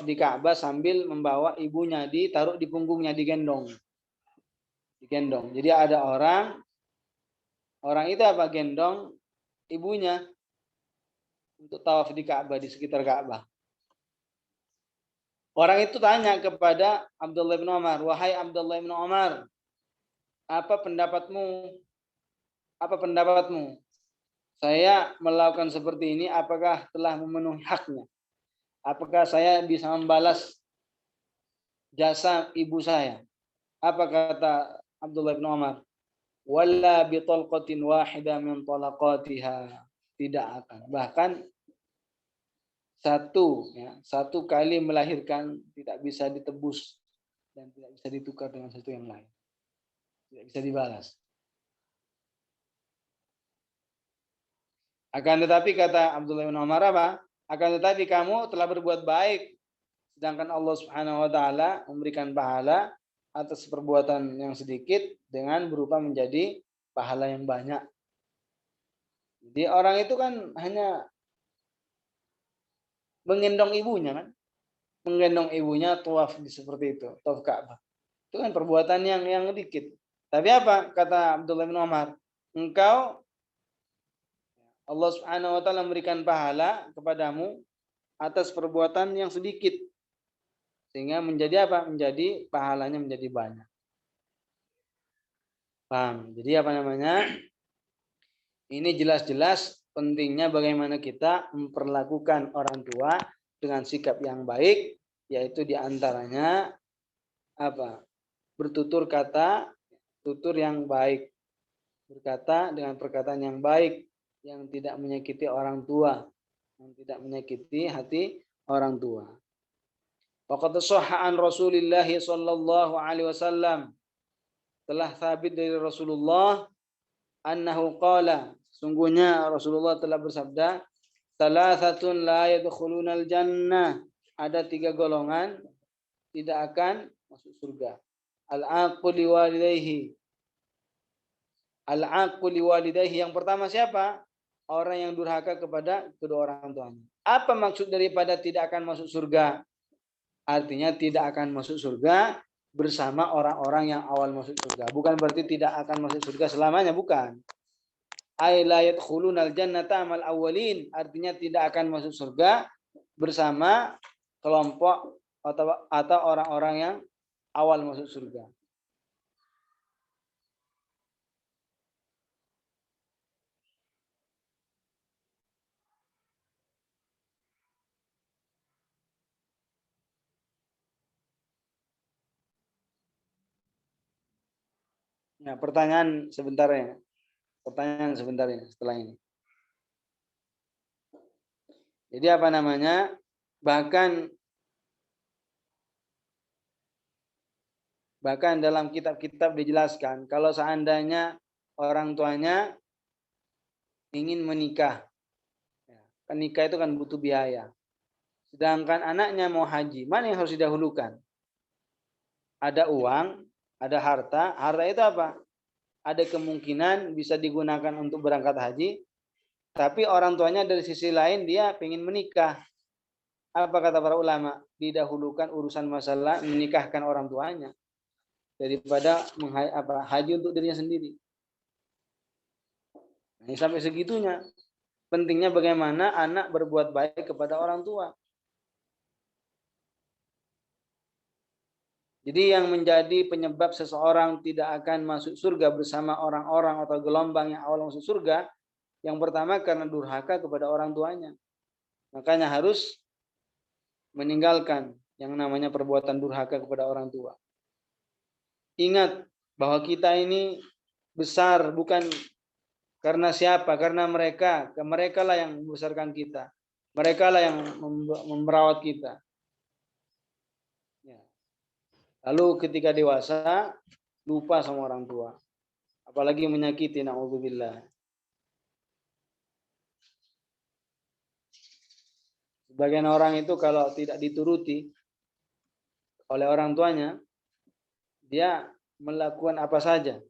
di Ka'bah sambil membawa ibunya, ditaruh di punggungnya, digendong. Jadi ada orang itu apa, gendong ibunya untuk tawaf di Ka'bah, di sekitar Ka'bah. Orang itu tanya kepada Abdullah bin Umar, "Wahai Abdullah bin Umar, apa pendapatmu? Saya melakukan seperti ini, apakah telah memenuhi haknya? Apakah saya bisa membalas jasa ibu saya?" Apa kata Abdullah bin Umar? "Walla bi talqatin wahidah min talaqatiha." Tidak akan. Bahkan satu kali melahirkan tidak bisa ditebus dan tidak bisa ditukar dengan sesuatu yang lain. Tidak bisa dibalas. Akan tetapi kata Abdullah bin Umar apa? Akan tetapi kamu telah berbuat baik, sedangkan Allah Subhanahu wa taala memberikan pahala atas perbuatan yang sedikit dengan berupa menjadi pahala yang banyak. Jadi orang itu kan hanya menggendong ibunya kan? Menggendong ibunya tawaf seperti itu, tawaf Ka'bah. Itu kan perbuatan yang dikit. Tapi apa kata Abdullah bin Umar? Engkau, Allah Subhanahu wa taala memberikan pahala kepadamu atas perbuatan yang sedikit. Sehingga menjadi apa? Menjadi pahalanya menjadi banyak. Paham? Jadi apa namanya? Ini jelas-jelas pentingnya bagaimana kita memperlakukan orang tua dengan sikap yang baik, yaitu diantaranya apa? Bertutur kata, tutur yang baik, berkata dengan perkataan yang baik, yang tidak menyakiti orang tua, yang tidak menyakiti hati orang tua. Faqad shahha an Rasulillah sallallahu alaihi wasallam, telah sabit dari Rasulullah annahu qala, sungguhnya Rasulullah telah bersabda, salasatun la yadkhulunal jannah, ada 3 golongan tidak akan masuk surga. Al-aqul liwalidayhi, yang pertama siapa? Orang yang durhaka kepada kedua orang tuanya. Apa maksud daripada tidak akan masuk surga? Artinya tidak akan masuk surga bersama orang-orang yang awal masuk surga. Bukan berarti tidak akan masuk surga selamanya, bukan. Ay la yadkhulunal jannata amal awwalin, artinya tidak akan masuk surga bersama kelompok atau orang-orang yang awal masuk surga. Nah, pertanyaan sebentar ini setelah ini. Jadi apa namanya? Bahkan dalam kitab-kitab dijelaskan kalau seandainya orang tuanya ingin menikah. Kan nikah itu kan butuh biaya. Sedangkan anaknya mau haji, mana yang harus didahulukan? Ada uang, ada harta. Harta itu apa? Ada kemungkinan bisa digunakan untuk berangkat haji, tapi orang tuanya dari sisi lain dia ingin menikah. Apa kata para ulama? Didahulukan urusan masalah menikahkan orang tuanya daripada haji untuk dirinya sendiri. Nah, sampai segitunya pentingnya bagaimana anak berbuat baik kepada orang tua. Jadi yang menjadi penyebab seseorang tidak akan masuk surga bersama orang-orang atau gelombang yang awal masuk surga, yang pertama karena durhaka kepada orang tuanya. Makanya harus meninggalkan yang namanya perbuatan durhaka kepada orang tua. Ingat bahwa kita ini besar bukan karena siapa, karena mereka lah yang membesarkan kita. Mereka lah yang merawat kita. Lalu ketika dewasa lupa sama orang tua, apalagi menyakiti, na'udzubillah. Sebagian orang itu kalau tidak dituruti oleh orang tuanya, dia melakukan apa saja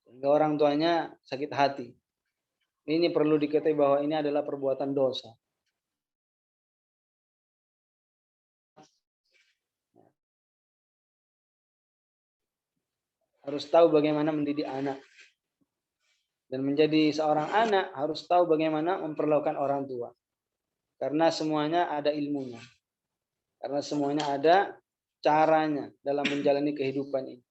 sehingga orang tuanya sakit hati. Ini perlu diketahui bahwa ini adalah perbuatan dosa. Harus tahu bagaimana mendidik anak. Dan menjadi seorang anak harus tahu bagaimana memperlakukan orang tua. Karena semuanya ada ilmunya. Karena semuanya ada caranya dalam menjalani kehidupan ini.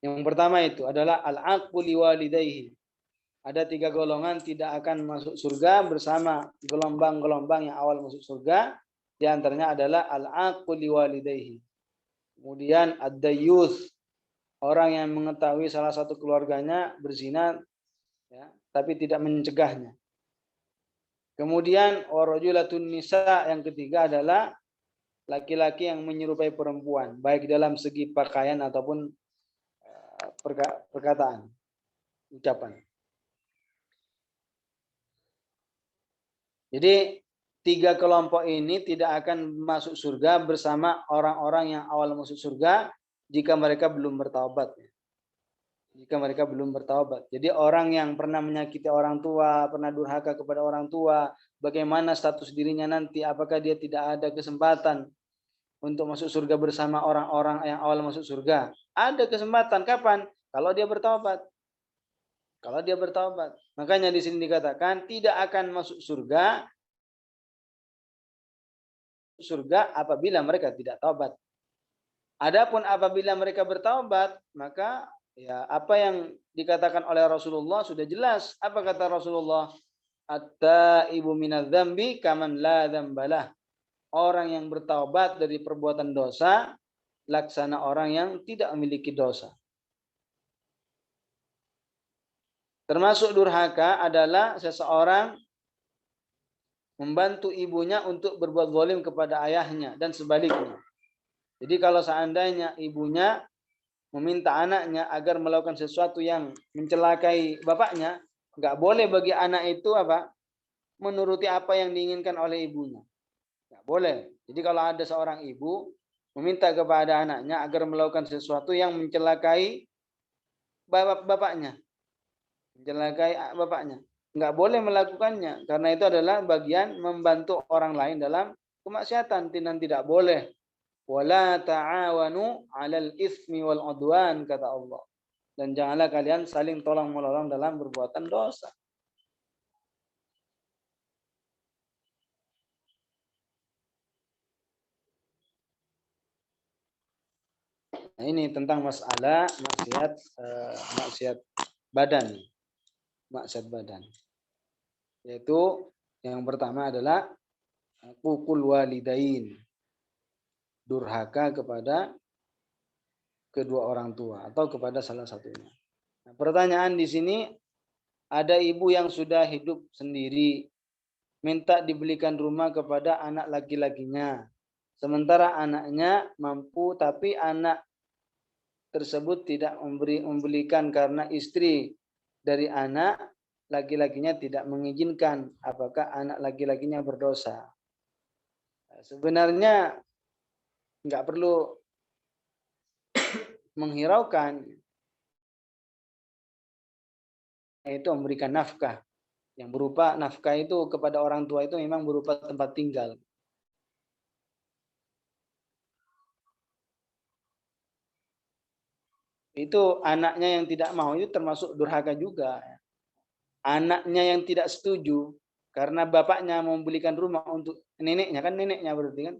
Yang pertama itu adalah al-aqu liwalidayhi. Ada 3 golongan tidak akan masuk surga bersama gelombang-gelombang yang awal masuk surga. Di antaranya adalah al-aqu liwalidayhi. Kemudian ad-dayyuth, orang yang mengetahui salah satu keluarganya berzina, ya, tapi tidak mencegahnya. Kemudian warajulatun nisa, yang ketiga adalah laki-laki yang menyerupai perempuan, baik dalam segi pakaian ataupun perkataan, ucapan. Jadi 3 kelompok ini tidak akan masuk surga bersama orang-orang yang awal masuk surga jika mereka belum bertaubat. Jika mereka belum bertaubat. Jadi orang yang pernah menyakiti orang tua, pernah durhaka kepada orang tua, bagaimana status dirinya nanti? Apakah dia tidak ada kesempatan untuk masuk surga bersama orang-orang yang awal masuk surga? Ada kesempatan. Kapan? Kalau dia bertaubat. Kalau dia bertaubat. Makanya di sini dikatakan tidak akan masuk surga apabila mereka tidak taubat. Adapun apabila mereka bertaubat, maka ya apa yang dikatakan oleh Rasulullah sudah jelas. Apa kata Rasulullah? At-taibu minadz-dzambi kaman la dzambalah. Orang yang bertaubat dari perbuatan dosa laksana orang yang tidak memiliki dosa. Termasuk durhaka adalah seseorang membantu ibunya untuk berbuat zalim kepada ayahnya dan sebaliknya. Jadi kalau seandainya ibunya meminta anaknya agar melakukan sesuatu yang mencelakai bapaknya, nggak boleh bagi anak itu menuruti apa yang diinginkan oleh ibunya. Nggak boleh. Jadi kalau ada seorang ibu meminta kepada anaknya agar melakukan sesuatu yang mencelakai bapaknya, nggak boleh melakukannya, karena itu adalah bagian membantu orang lain dalam kemaksiatan, dan tidak boleh. Wala ta'awanu 'alal itsmi wal 'udwan, kata Allah. Dan janganlah kalian saling tolong-menolong dalam perbuatan dosa. Nah, ini tentang masalah maksiat badan. Maksiat badan. Yaitu yang pertama adalah uququl walidain. Durhaka kepada kedua orang tua atau kepada salah satunya. Nah, pertanyaan di sini, ada ibu yang sudah hidup sendiri minta dibelikan rumah kepada anak laki-lakinya. Sementara anaknya mampu tapi anak tersebut tidak membelikan karena istri dari anak laki-lakinya tidak mengizinkan. Apakah anak laki-lakinya berdosa? Sebenarnya nggak perlu menghiraukan, yaitu memberikan nafkah. Yang berupa nafkah itu kepada orang tua itu memang berupa tempat tinggal. Itu anaknya yang tidak mau itu termasuk durhaka juga. Anaknya yang tidak setuju karena bapaknya membelikan rumah untuk neneknya, kan neneknya berarti kan.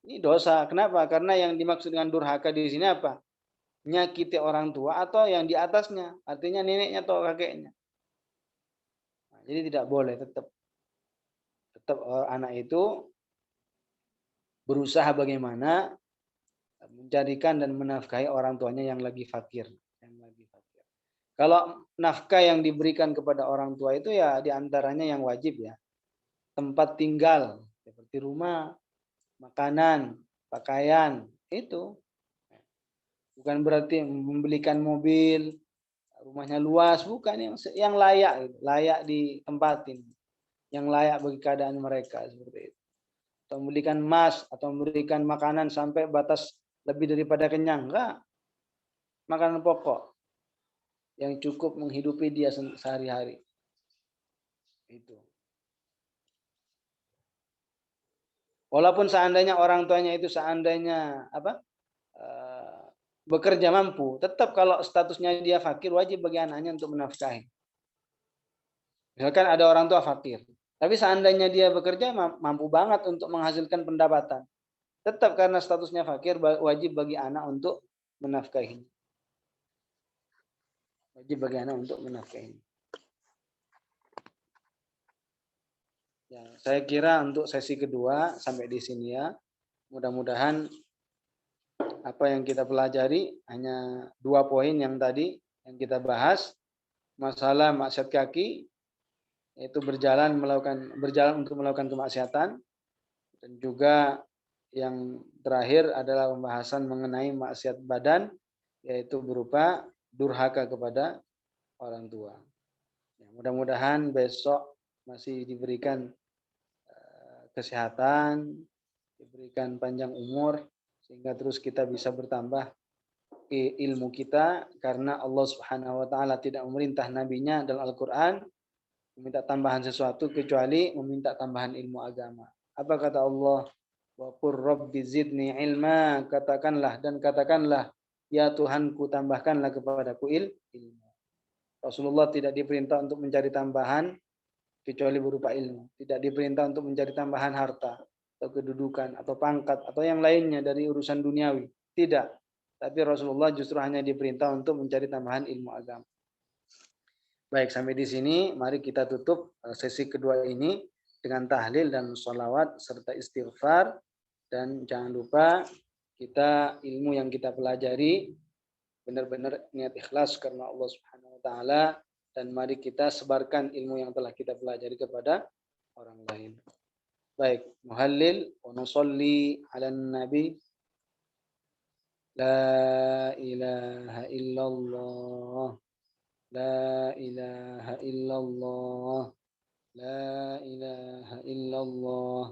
Ini dosa. Kenapa? Karena yang dimaksud dengan durhaka di sini apa? Nyakiti orang tua atau yang di atasnya, artinya neneknya atau kakeknya. Nah, jadi tidak boleh, tetap anak itu berusaha bagaimana mencarikan dan menafkahi orang tuanya yang lagi fakir. Kalau nafkah yang diberikan kepada orang tua itu ya diantaranya yang wajib ya. Tempat tinggal, seperti rumah, makanan, pakaian, itu. Bukan berarti membelikan mobil, rumahnya luas, bukan, yang layak ditempatin. Yang layak bagi keadaan mereka, seperti itu. Atau memberikan emas, atau memberikan makanan sampai batas lebih daripada kenyang, enggak. Makanan pokok. yang cukup menghidupi dia sehari-hari. Itu. Walaupun seandainya orang tuanya itu bekerja mampu, tetap kalau statusnya dia fakir, wajib bagi anaknya untuk menafkahi. Misalkan ada orang tua fakir, tapi seandainya dia bekerja mampu banget untuk menghasilkan pendapatan, tetap karena statusnya fakir, wajib bagi anak untuk menafkahi. Wajib bagi anak untuk menafkahi. Ya, saya kira untuk sesi kedua sampai di sini ya. Mudah-mudahan apa yang kita pelajari hanya 2 poin yang tadi yang kita bahas, masalah maksiat kaki, yaitu berjalan untuk melakukan kemaksiatan, dan juga yang terakhir adalah pembahasan mengenai maksiat badan, yaitu berupa durhaka kepada orang tua. Ya, mudah-mudahan besok masih diberikan kesehatan, diberikan panjang umur, sehingga terus kita bisa bertambah ilmu kita, karena Allah Subhanahu wa taala tidak memerintah nabinya dalam Al-Qur'an meminta tambahan sesuatu kecuali meminta tambahan ilmu agama. Apa kata Allah? Wa qur rabbi zidni ilma, katakanlah ya Tuhanku, tambahkanlah kepadaku ilmu. Rasulullah tidak diperintah untuk mencari tambahan kecuali berupa ilmu. Tidak diperintah untuk mencari tambahan harta atau kedudukan atau pangkat atau yang lainnya dari urusan duniawi. Tidak. Tapi Rasulullah justru hanya diperintah untuk mencari tambahan ilmu agama. Baik, sampai di sini mari kita tutup sesi kedua ini dengan tahlil dan sholawat serta istighfar. Dan jangan lupa kita ilmu yang kita pelajari benar-benar niat ikhlas karena Allah Subhanahu wa taala, dan mari kita sebarkan ilmu yang telah kita pelajari kepada orang lain. Baik, muhallil wa nusalli ala nabi. La ilaha illallah. La ilaha illallah. La ilaha illallah.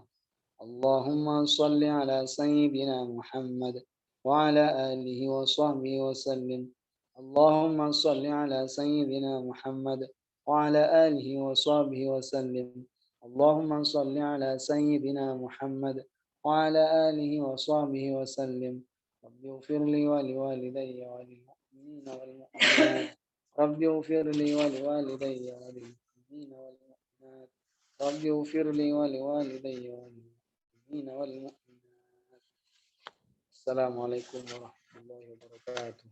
Allahumma salli ala sayyidina Muhammad wa ala alihi wa sahbihi wa sallim. Allahumma salli ala sayyidina Muhammad wa ala alihi wa sahbihi wa sallim. Allahumma salli ala sayyidina Muhammad wa ala alihi wa sahbihi wa sallim. Rabbi ighfir li wa liwalidayya wa lil mu'minina wal mu'minat. Rabbi ighfir li wa liwalidayya wa lil mu'minina wal mu'minat. Rabbi ighfir li wa liwalidayya wa lil mu'minina wal mu'minat. Assalamualaikum warahmatullahi wabarakatuh.